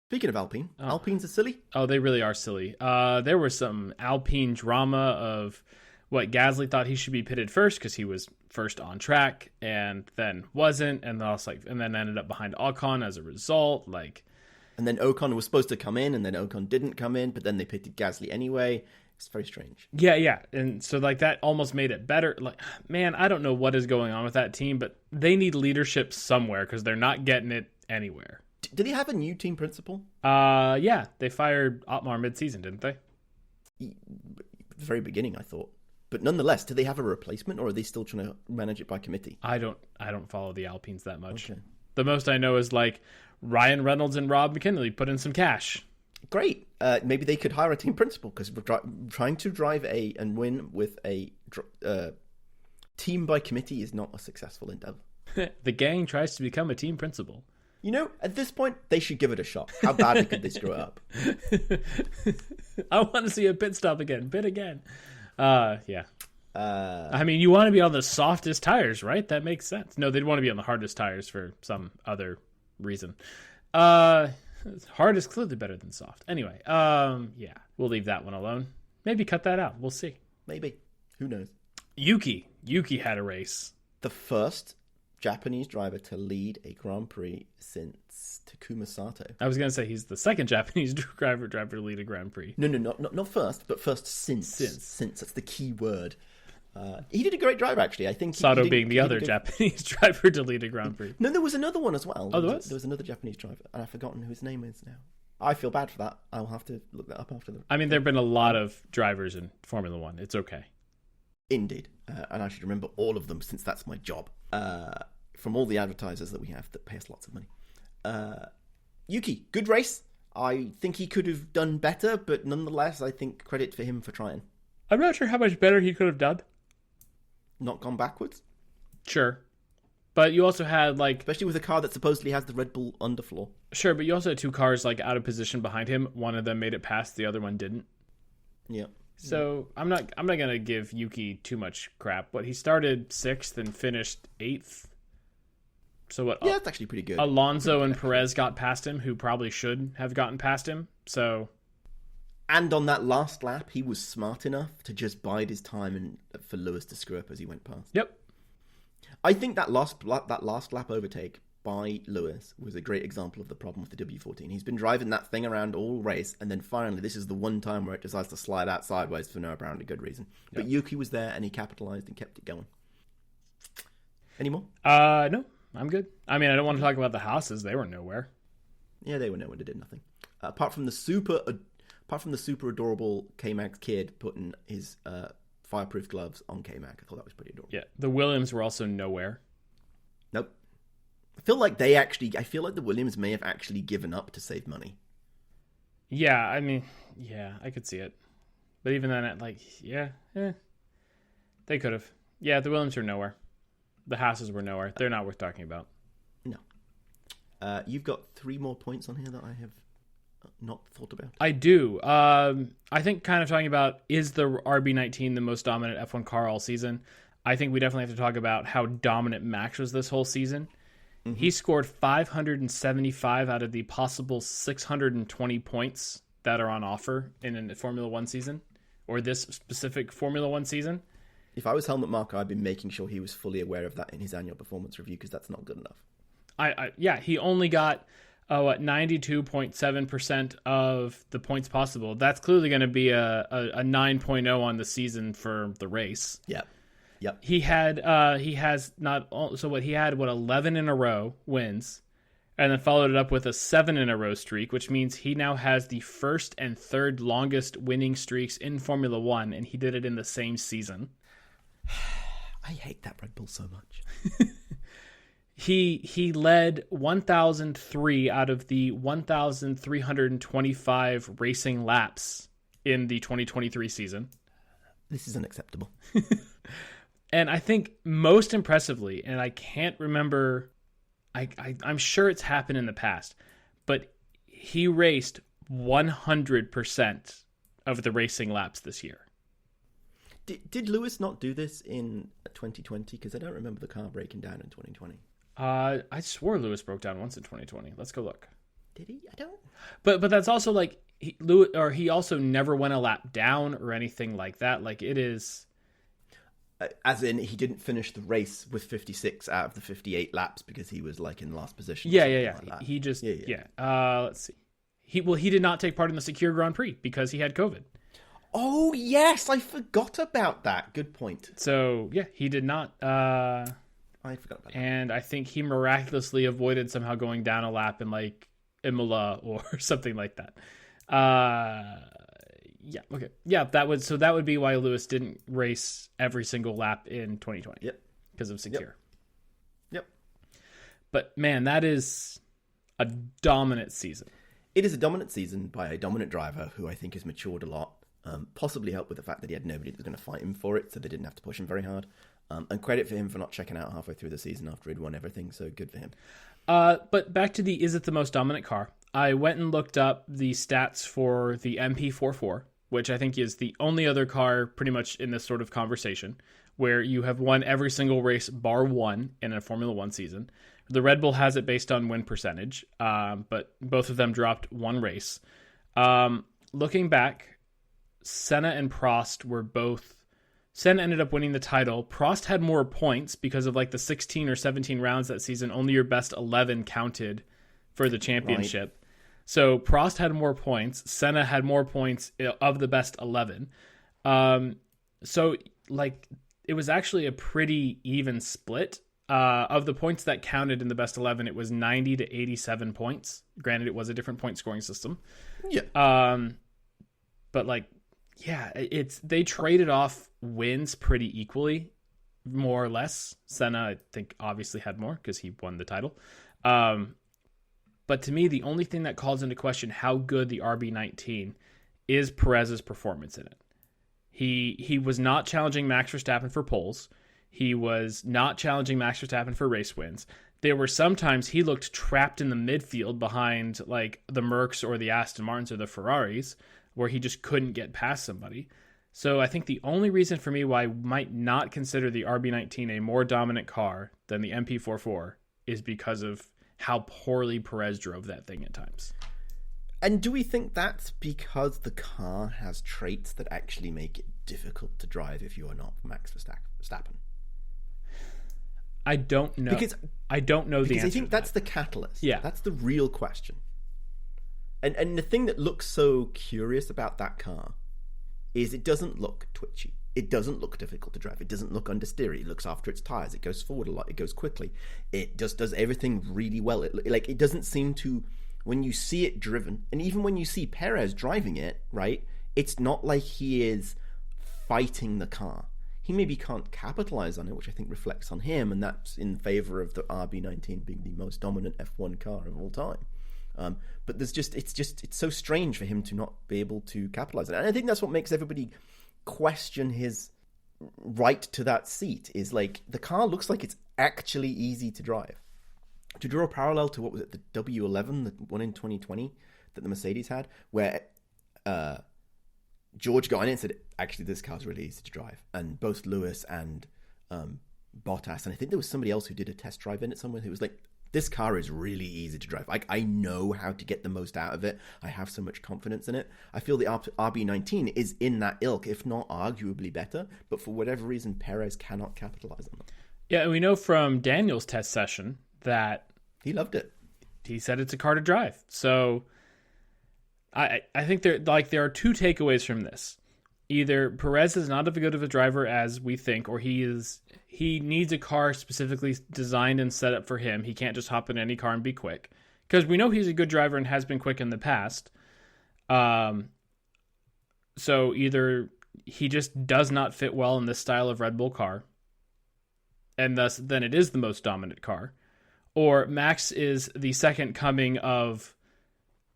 [SPEAKER 1] Speaking of Alpine, Alpines are silly.
[SPEAKER 2] Oh, they really are silly. There was some Alpine drama of what Gasly thought he should be pitted first because he was first on track and then wasn't, and then ended up behind Ocon as a result.
[SPEAKER 1] And then Ocon was supposed to come in, and then Ocon didn't come in, but then they pitted Gasly anyway. It's very strange.
[SPEAKER 2] Yeah. And so that almost made it better. Man, I don't know what is going on with that team, but they need leadership somewhere because they're not getting it anywhere.
[SPEAKER 1] Did he have a new team principal?
[SPEAKER 2] Yeah. They fired Otmar mid-season, didn't they?
[SPEAKER 1] The very beginning, I thought. But nonetheless, do they have a replacement, or are they still trying to manage it by committee?
[SPEAKER 2] I don't follow the Alpines that much.
[SPEAKER 1] Okay.
[SPEAKER 2] The most I know is Ryan Reynolds and Rob McKinley put in some cash.
[SPEAKER 1] Great. Maybe they could hire a team principal, because trying to drive and win with a team by committee is not a successful endeavor.
[SPEAKER 2] The gang tries to become a team principal.
[SPEAKER 1] You know, at this point, they should give it a shot. How badly could they screw it up?
[SPEAKER 2] I want to see a pit stop again. Pit again. Yeah. I mean, you want to be on the softest tires, right? That makes sense. No, they'd want to be on the hardest tires for some other reason. Hard is clearly better than soft. Anyway, yeah, we'll leave that one alone. Maybe cut that out. We'll see.
[SPEAKER 1] Maybe. Who knows?
[SPEAKER 2] Yuki had a race.
[SPEAKER 1] The first Japanese driver to lead a Grand Prix since Takuma Sato.
[SPEAKER 2] I was going to say he's the second Japanese driver to lead a Grand Prix.
[SPEAKER 1] No, not first, but first since. Since. That's the key word. He did a great drive, actually. I think
[SPEAKER 2] Sato being the other Japanese driver to lead a Grand Prix.
[SPEAKER 1] No, there was another one as well.
[SPEAKER 2] Oh, there was?
[SPEAKER 1] There was another Japanese driver, and I've forgotten who his name is now. I feel bad for that. I'll have to look that up after the...
[SPEAKER 2] I mean, there have been a lot of drivers in Formula One. It's okay.
[SPEAKER 1] Indeed. And I should remember all of them, since that's my job. From all the advertisers that we have that pay us lots of money. Yuki, good race. I think he could have done better, but nonetheless, I think credit for him for trying.
[SPEAKER 2] I'm not sure how much better he could have done.
[SPEAKER 1] Not gone backwards?
[SPEAKER 2] Sure. But you also had, like...
[SPEAKER 1] Especially with a car that supposedly has the Red Bull underfloor.
[SPEAKER 2] Sure, but you also had two cars, like, out of position behind him. One of them made it past, the other one didn't.
[SPEAKER 1] Yeah.
[SPEAKER 2] So, I'm not going to give Yuki too much crap. But he started 6th and finished 8th. So what?
[SPEAKER 1] Yeah, that's actually pretty good.
[SPEAKER 2] Alonso and Perez got past him, who probably should have gotten past him. So...
[SPEAKER 1] And on that last lap, he was smart enough to just bide his time and for Lewis to screw up as he went past.
[SPEAKER 2] Yep.
[SPEAKER 1] I think that last lap overtake by Lewis was a great example of the problem with the W14. He's been driving that thing around all race, and then finally, this is the one time where it decides to slide out sideways for no apparently good reason. But Yuki was there, and he capitalized and kept it going. Any more?
[SPEAKER 2] No, I'm good. I mean, I don't want to talk about the houses. They were nowhere.
[SPEAKER 1] Yeah, they were nowhere. They did nothing. Apart from the super adorable K-Mag kid putting his fireproof gloves on K-Mag. I thought that was pretty adorable.
[SPEAKER 2] Yeah, the Williams were also nowhere.
[SPEAKER 1] Nope. I feel like the Williams may have actually given up to save money.
[SPEAKER 2] Yeah, I mean, yeah, I could see it. But even then, they could have. Yeah, the Williams were nowhere. The houses were nowhere. They're not worth talking about.
[SPEAKER 1] No. You've got 3 more points on here that I have not thought about.
[SPEAKER 2] I do. I think kind of talking about, is the RB19 the most dominant F1 car all season? I think we definitely have to talk about how dominant Max was this whole season. Mm-hmm. He scored 575 out of the possible 620 points that are on offer in a Formula One season, or this specific Formula One season.
[SPEAKER 1] If I was Helmut Marko, I'd be making sure he was fully aware of that in his annual performance review, because that's not good enough. He only got 92.7% of the points possible. That's clearly going to be a 9.0 on the season for the race. Yeah. Yep.
[SPEAKER 2] He had 11 in a row wins, and then followed it up with a 7 in a row streak, which means he now has the first and third longest winning streaks in Formula One, and he did it in the same season.
[SPEAKER 1] I hate that Red Bull so much.
[SPEAKER 2] He led 1,003 out of the 1,325 racing laps in the 2023 season.
[SPEAKER 1] This is unacceptable.
[SPEAKER 2] And I think most impressively, and I can't remember, I'm sure it's happened in the past, but he raced 100% of the racing laps this year.
[SPEAKER 1] Did Lewis not do this in 2020? Because I don't remember the car breaking down in 2020.
[SPEAKER 2] I swore Lewis broke down once in 2020. Let's go look.
[SPEAKER 1] Did he? I don't.
[SPEAKER 2] But that's also like he also never went a lap down or anything like that. Like it is.
[SPEAKER 1] As in, he didn't finish the race with 56 out of the 58 laps because he was like in last position.
[SPEAKER 2] Yeah.
[SPEAKER 1] Like
[SPEAKER 2] He just let's see. He did not take part in the Secure Grand Prix because he had COVID.
[SPEAKER 1] Oh yes, I forgot about that. Good point.
[SPEAKER 2] So yeah, he did not.
[SPEAKER 1] I forgot about that.
[SPEAKER 2] And I think he miraculously avoided somehow going down a lap in like Imola or something like that. Yeah. Okay. Yeah. That would be why Lewis didn't race every single lap in 2020.
[SPEAKER 1] Yep.
[SPEAKER 2] Because of Secure.
[SPEAKER 1] Yep.
[SPEAKER 2] But man, that is a dominant season.
[SPEAKER 1] It is a dominant season by a dominant driver who I think has matured a lot. Possibly helped with the fact that he had nobody that was going to fight him for it, so they didn't have to push him very hard. And credit for him for not checking out halfway through the season after he'd won everything, so good for him.
[SPEAKER 2] But back to the is it the most dominant car? I went and looked up the stats for the MP44, which I think is the only other car pretty much in this sort of conversation where you have won every single race bar one in a Formula One season. The Red Bull has it based on win percentage, but both of them dropped one race. Looking back, Senna and Prost were both... Senna ended up winning the title. Prost had more points because of like the 16 or 17 rounds that season. Only your best 11 counted for the championship. Right. So Prost had more points. Senna had more points of the best 11. So like it was actually a pretty even split. Of the points that counted in the best 11, it was 90 to 87 points. Granted, it was a different point scoring system.
[SPEAKER 1] Yeah.
[SPEAKER 2] But like, yeah, they traded off wins pretty equally, more or less. Senna, I think, obviously had more because he won the title. But to me, the only thing that calls into question how good the RB19 is Perez's performance in it. He was not challenging Max Verstappen for poles. He was not challenging Max Verstappen for race wins. There were sometimes he looked trapped in the midfield behind like the Mercs or the Aston Martins or the Ferraris, where he just couldn't get past somebody. So I think the only reason for me why I might not consider the RB19 a more dominant car than the MP44 is because of how poorly Perez drove that thing at times.
[SPEAKER 1] And do we think that's because the car has traits that actually make it difficult to drive if you are not Max Verstappen?
[SPEAKER 2] I don't know. I don't know the answer.
[SPEAKER 1] Because I think that's the catalyst.
[SPEAKER 2] Yeah.
[SPEAKER 1] That's the real question. And the thing that looks so curious about that car is it doesn't look twitchy. It doesn't look difficult to drive. It doesn't look understeery. It looks after its tires. It goes forward a lot. It goes quickly. It just does everything really well. It doesn't seem to, when you see it driven, and even when you see Perez driving it, right, it's not like he is fighting the car. He maybe can't capitalize on it, which I think reflects on him, and that's in favor of the RB19 being the most dominant F1 car of all time. But it's so strange for him to not be able to capitalize on it. And I think that's what makes everybody question his right to that seat, is like the car looks like it's actually easy to drive. To draw a parallel to what was it, the W11, the one in 2020 that the Mercedes had, where George got in it and said, actually, this car's really easy to drive. And both Lewis and Bottas, and I think there was somebody else who did a test drive in it somewhere, who was like, this car is really easy to drive. I know how to get the most out of it. I have so much confidence in it. I feel the RB19 is in that ilk, if not arguably better. But for whatever reason, Perez cannot capitalize on it.
[SPEAKER 2] Yeah, and we know from Daniel's test session that
[SPEAKER 1] he loved it.
[SPEAKER 2] He said it's a car to drive. So I think there are two takeaways from this. Either Perez is not as good of a driver as we think, or he needs a car specifically designed and set up for him. He can't just hop in any car and be quick. Because we know he's a good driver and has been quick in the past. So either he just does not fit well in this style of Red Bull car, and thus then it is the most dominant car. Or Max is the second coming of,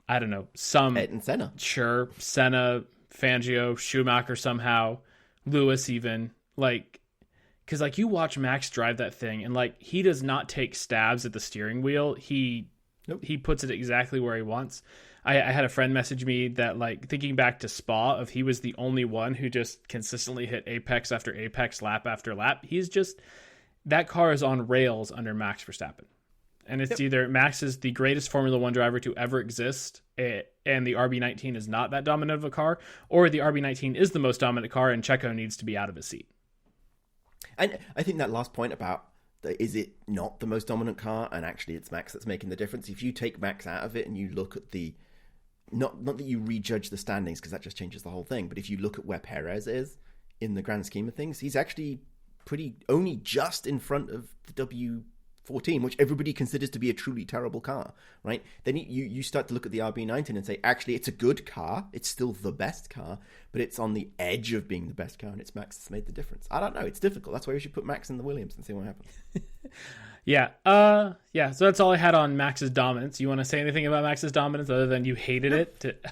[SPEAKER 2] I don't know, some...
[SPEAKER 1] Ayrton Senna.
[SPEAKER 2] Sure, Senna, Fangio, Schumacher somehow, Lewis even. Like, because like you watch Max drive that thing, and like he does not take stabs at the steering wheel. He puts it exactly where he wants. I had a friend message me that, like, thinking back to Spa, he was the only one who just consistently hit apex after apex, lap after lap. That car is on rails under Max Verstappen. And it's either Max is the greatest Formula One driver to ever exist, and the RB19 is not that dominant of a car, or the RB19 is the most dominant car, and Checo needs to be out of his seat.
[SPEAKER 1] And I think that last point about, is it not the most dominant car, and actually it's Max that's making the difference? If you take Max out of it and you look at the... Not that you rejudge the standings, because that just changes the whole thing, but if you look at where Perez is in the grand scheme of things, he's actually only just in front of the W14, which everybody considers to be a truly terrible car, right? Then you start to look at the RB19 and say, actually, it's a good car. It's still the best car, but it's on the edge of being the best car, and it's Max that's made the difference. I don't know. It's difficult. That's why we should put Max in the Williams and see what happens.
[SPEAKER 2] Yeah. So that's all I had on Max's dominance. You want to say anything about Max's dominance other than you hated it?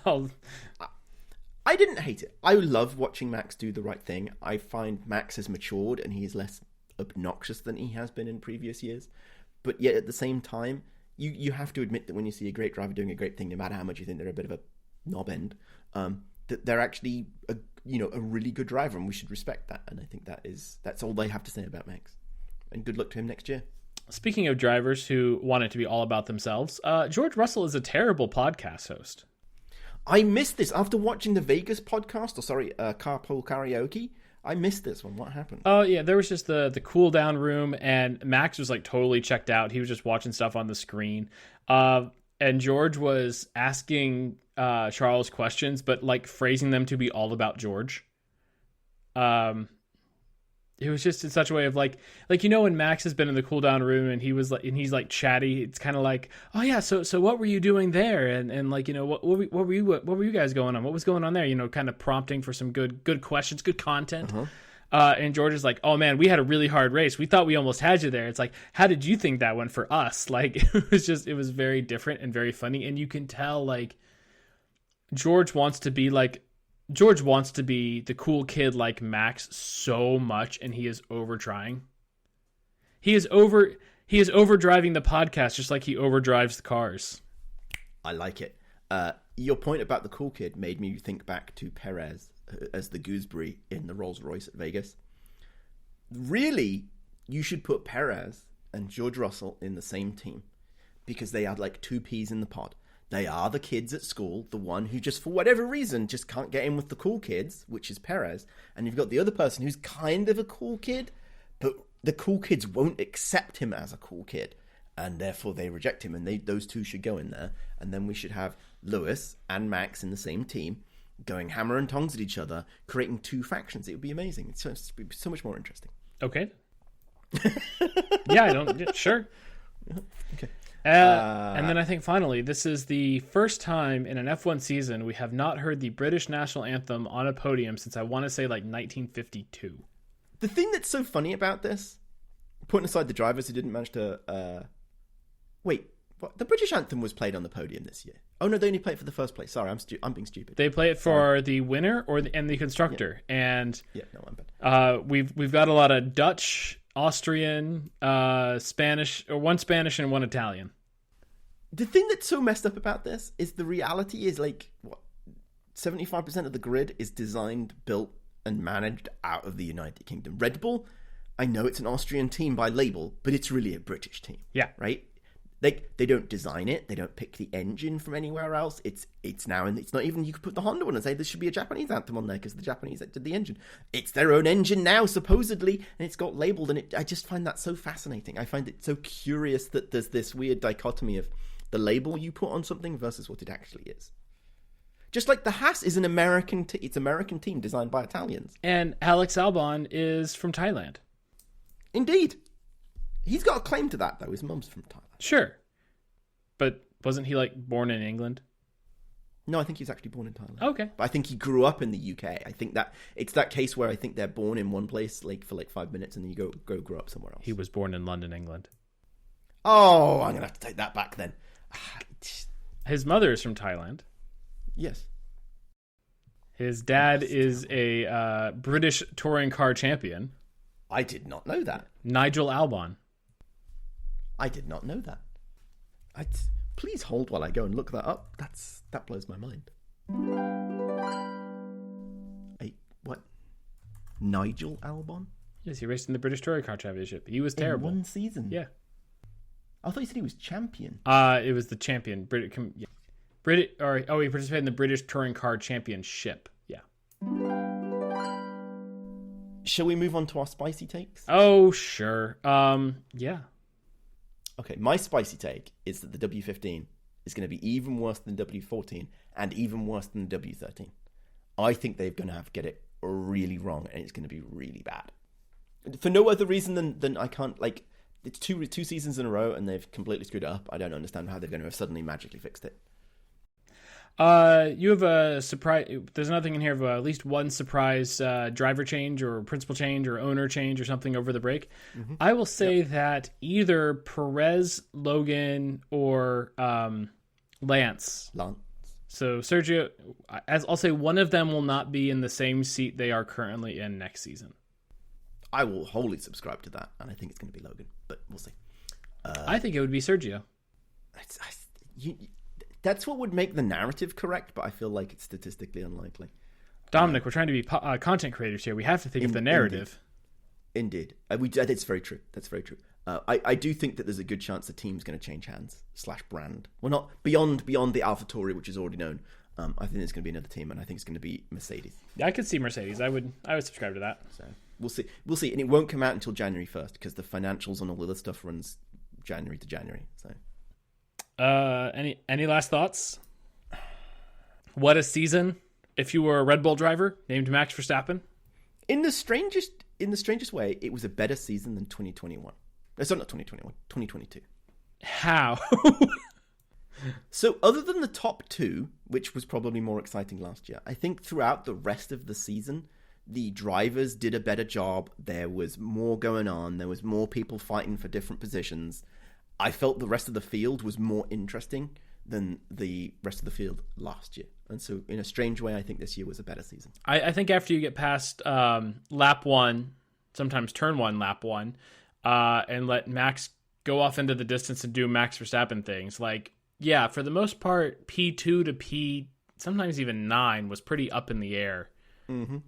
[SPEAKER 1] I didn't hate it. I love watching Max do the right thing. I find Max has matured and he's less obnoxious than he has been in previous years. But yet at the same time, you have to admit that when you see a great driver doing a great thing, no matter how much you think they're a bit of a knob end, that they're actually a really good driver, and we should respect that. And I think that's all they have to say about Max. And good luck to him next year.
[SPEAKER 2] Speaking of drivers who want it to be all about themselves, George Russell is a terrible podcast host.
[SPEAKER 1] I missed this after watching the Vegas podcast, Carpool Karaoke. I missed this one. What happened?
[SPEAKER 2] Oh, yeah, there was just the cool down room, and Max was like totally checked out. He was just watching stuff on the screen. And George was asking Charles questions, but like phrasing them to be all about George. It was just in such a way of like when Max has been in the cool down room and he's like chatty, it's kind of like, oh yeah, so what were you doing there, and like what were you guys going on, what was going on there, kind of prompting for some good questions, good content. And George is like, oh man, we had a really hard race, we thought we almost had you there. It's like, how did you think that went for us? Like it was very different and very funny, and you can tell like George wants to be the cool kid like Max so much, and he is over trying. He is overdriving the podcast just like he overdrives the cars.
[SPEAKER 1] I like it. Your point about the cool kid made me think back to Perez as the gooseberry in the Rolls Royce at Vegas. Really, you should put Perez and George Russell in the same team, because they are like two peas in the pod. They are the kids at school, the one who just, for whatever reason, just can't get in with the cool kids, which is Perez. And you've got the other person who's kind of a cool kid, but the cool kids won't accept him as a cool kid, and therefore they reject him, and those two should go in there. And then we should have Lewis and Max in the same team, going hammer and tongs at each other, creating two factions. It would be amazing. It's so much more interesting.
[SPEAKER 2] Okay. Yeah, sure.
[SPEAKER 1] Okay.
[SPEAKER 2] And then I think finally, this is the first time in an F1 season we have not heard the British national anthem on a podium since I want to say like 1952.
[SPEAKER 1] The thing that's so funny about this, putting aside the drivers who didn't manage to... Wait, what? The British anthem was played on the podium this year. Oh no, they only play it for the first place. Sorry, I'm being stupid.
[SPEAKER 2] They play it for the winner and the constructor.
[SPEAKER 1] Yeah.
[SPEAKER 2] And
[SPEAKER 1] I'm bad.
[SPEAKER 2] We've got a lot of Dutch, Austrian, Spanish, or one Spanish and one Italian.
[SPEAKER 1] The thing that's so messed up about this is the reality is 75% of the grid is designed, built, and managed out of the United Kingdom. Red Bull, I know it's an Austrian team by label, but it's really a British team.
[SPEAKER 2] Yeah.
[SPEAKER 1] Right? They don't design it. They don't pick the engine from anywhere else. It's now, and it's not even, you could put the Honda one and say there should be a Japanese anthem on there because the Japanese did the engine. It's their own engine now, supposedly, and it's got labeled, and I just find that so fascinating. I find it so curious that there's this weird dichotomy of the label you put on something versus what it actually is. Just like the Haas is an American team designed by Italians.
[SPEAKER 2] And Alex Albon is from Thailand.
[SPEAKER 1] Indeed. He's got a claim to that, though. His mum's from Thailand.
[SPEAKER 2] Sure. But wasn't he born in England?
[SPEAKER 1] No, I think he was actually born in Thailand.
[SPEAKER 2] Okay.
[SPEAKER 1] But I think he grew up in the UK. I think that it's that case where I think they're born in one place for 5 minutes and then you go grow up somewhere else.
[SPEAKER 2] He was born in London, England.
[SPEAKER 1] Oh, I'm going to have to take that back then.
[SPEAKER 2] His mother is from Thailand.
[SPEAKER 1] Yes.
[SPEAKER 2] His dad is a British touring car champion.
[SPEAKER 1] I did not know that.
[SPEAKER 2] Nigel Albon.
[SPEAKER 1] I did not know that. Please hold while I go and look that up. That blows my mind. What? Nigel Albon?
[SPEAKER 2] Yes, he raced in the British Touring Car Championship. He was terrible.
[SPEAKER 1] In one season?
[SPEAKER 2] Yeah.
[SPEAKER 1] I thought you said he was champion.
[SPEAKER 2] It was the champion. He participated in the British Touring Car Championship. Yeah.
[SPEAKER 1] Shall we move on to our spicy takes?
[SPEAKER 2] Oh, sure. Yeah.
[SPEAKER 1] Okay, my spicy take is that the W15 is going to be even worse than W14 and even worse than the W13. I think they're going to have to get it really wrong, and it's going to be really bad. For no other reason than I can't, it's two seasons in a row, and they've completely screwed it up. I don't understand how they're going to have suddenly magically fixed it.
[SPEAKER 2] You have a surprise. There's nothing in here of at least one surprise driver change or principal change or owner change or something over the break. Mm-hmm. I will say that either Perez, Logan, or Lance. So Sergio, I'll say one of them will not be in the same seat they are currently in next season.
[SPEAKER 1] I will wholly subscribe to that, and I think it's going to be Logan, but we'll see.
[SPEAKER 2] I think it would be Sergio.
[SPEAKER 1] that's what would make the narrative correct, but I feel like it's statistically unlikely.
[SPEAKER 2] Dominic, we're trying to be content creators here. We have to think of the narrative.
[SPEAKER 1] Indeed. It's very true. That's very true. I do think that there's a good chance the team's going to change hands / brand. Well, not beyond the AlphaTauri, which is already known. I think it's going to be another team, and I think it's going to be Mercedes.
[SPEAKER 2] Yeah, I could see Mercedes. I would subscribe to that.
[SPEAKER 1] So we'll see, and it won't come out until January 1st because the financials and all the other stuff runs January to January. So,
[SPEAKER 2] any last thoughts? What a season! If you were a Red Bull driver named Max Verstappen,
[SPEAKER 1] in the strangest way, it was a better season than 2021. Sorry, not 2021, 2022.
[SPEAKER 2] How?
[SPEAKER 1] So other than the top two, which was probably more exciting last year, I think throughout the rest of the season, the drivers did a better job. There was more going on. There was more people fighting for different positions. I felt the rest of the field was more interesting than the rest of the field last year. And so in a strange way, I think this year was a better season.
[SPEAKER 2] I think after you get past lap one, sometimes turn one, lap one, and let Max go off into the distance and do Max Verstappen things, like, yeah, for the most part, P2 to P, sometimes even 9 was pretty up in the air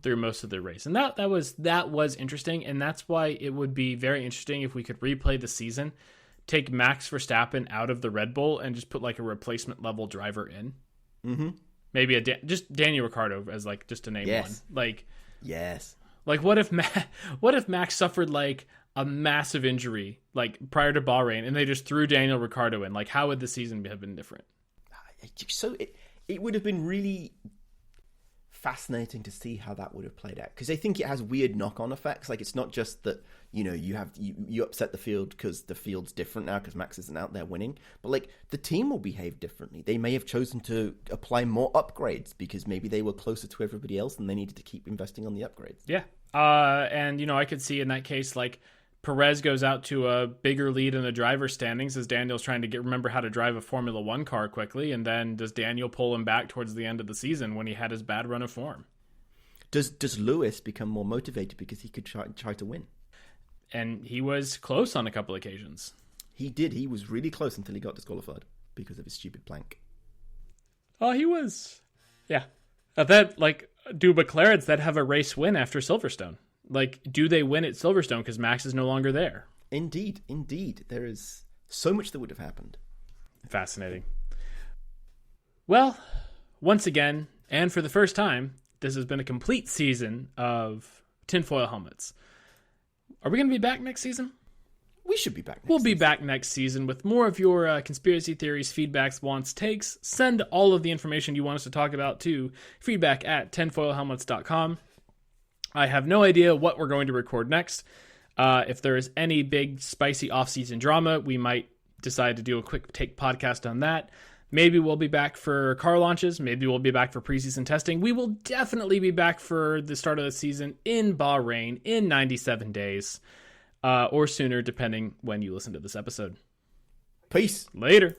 [SPEAKER 2] through most of the race. And that was interesting, and that's why it would be very interesting if we could replay the season, take Max Verstappen out of the Red Bull and just put like a replacement level driver in. Mm-hmm. Maybe just Daniel Ricciardo as like just to name one. Like,
[SPEAKER 1] yes.
[SPEAKER 2] Like what if Max suffered like a massive injury like prior to Bahrain and they just threw Daniel Ricciardo in? Like, how would the season have been different?
[SPEAKER 1] So it would have been really fascinating to see how that would have played out, because I think it has weird knock-on effects. Like, it's not just that, you know, you upset the field because the field's different now because Max isn't out there winning, but like the team will behave differently. They may have chosen to apply more upgrades because maybe they were closer to everybody else and they needed to keep investing on the upgrades.
[SPEAKER 2] Yeah. And you know, I could see in that case, like, Perez goes out to a bigger lead in the driver's standings as Daniel's trying to remember how to drive a Formula One car quickly. And then does Daniel pull him back towards the end of the season when he had his bad run of form?
[SPEAKER 1] Does Lewis become more motivated because he could try to win?
[SPEAKER 2] And he was close on a couple occasions.
[SPEAKER 1] He did. He was really close until he got disqualified because of his stupid plank.
[SPEAKER 2] Oh, he was. Yeah. That, like, do McLarens that have a race win after Silverstone? Like, do they win at Silverstone because Max is no longer there?
[SPEAKER 1] Indeed. There is so much that would have happened.
[SPEAKER 2] Fascinating. Well, once again, and for the first time, this has been a complete season of tinfoil helmets. Are we going to be back next season?
[SPEAKER 1] We should be back next
[SPEAKER 2] We'll
[SPEAKER 1] season.
[SPEAKER 2] be back next season with more of your conspiracy theories, feedbacks, wants, takes. Send all of the information you want us to talk about to feedback@tinfoilhelmets.com. I have no idea what we're going to record next. If there is any big, spicy off-season drama, we might decide to do a quick take podcast on that. Maybe we'll be back for car launches. Maybe we'll be back for preseason testing. We will definitely be back for the start of the season in Bahrain in 97 days or sooner, depending when you listen to this episode.
[SPEAKER 1] Peace.
[SPEAKER 2] Later.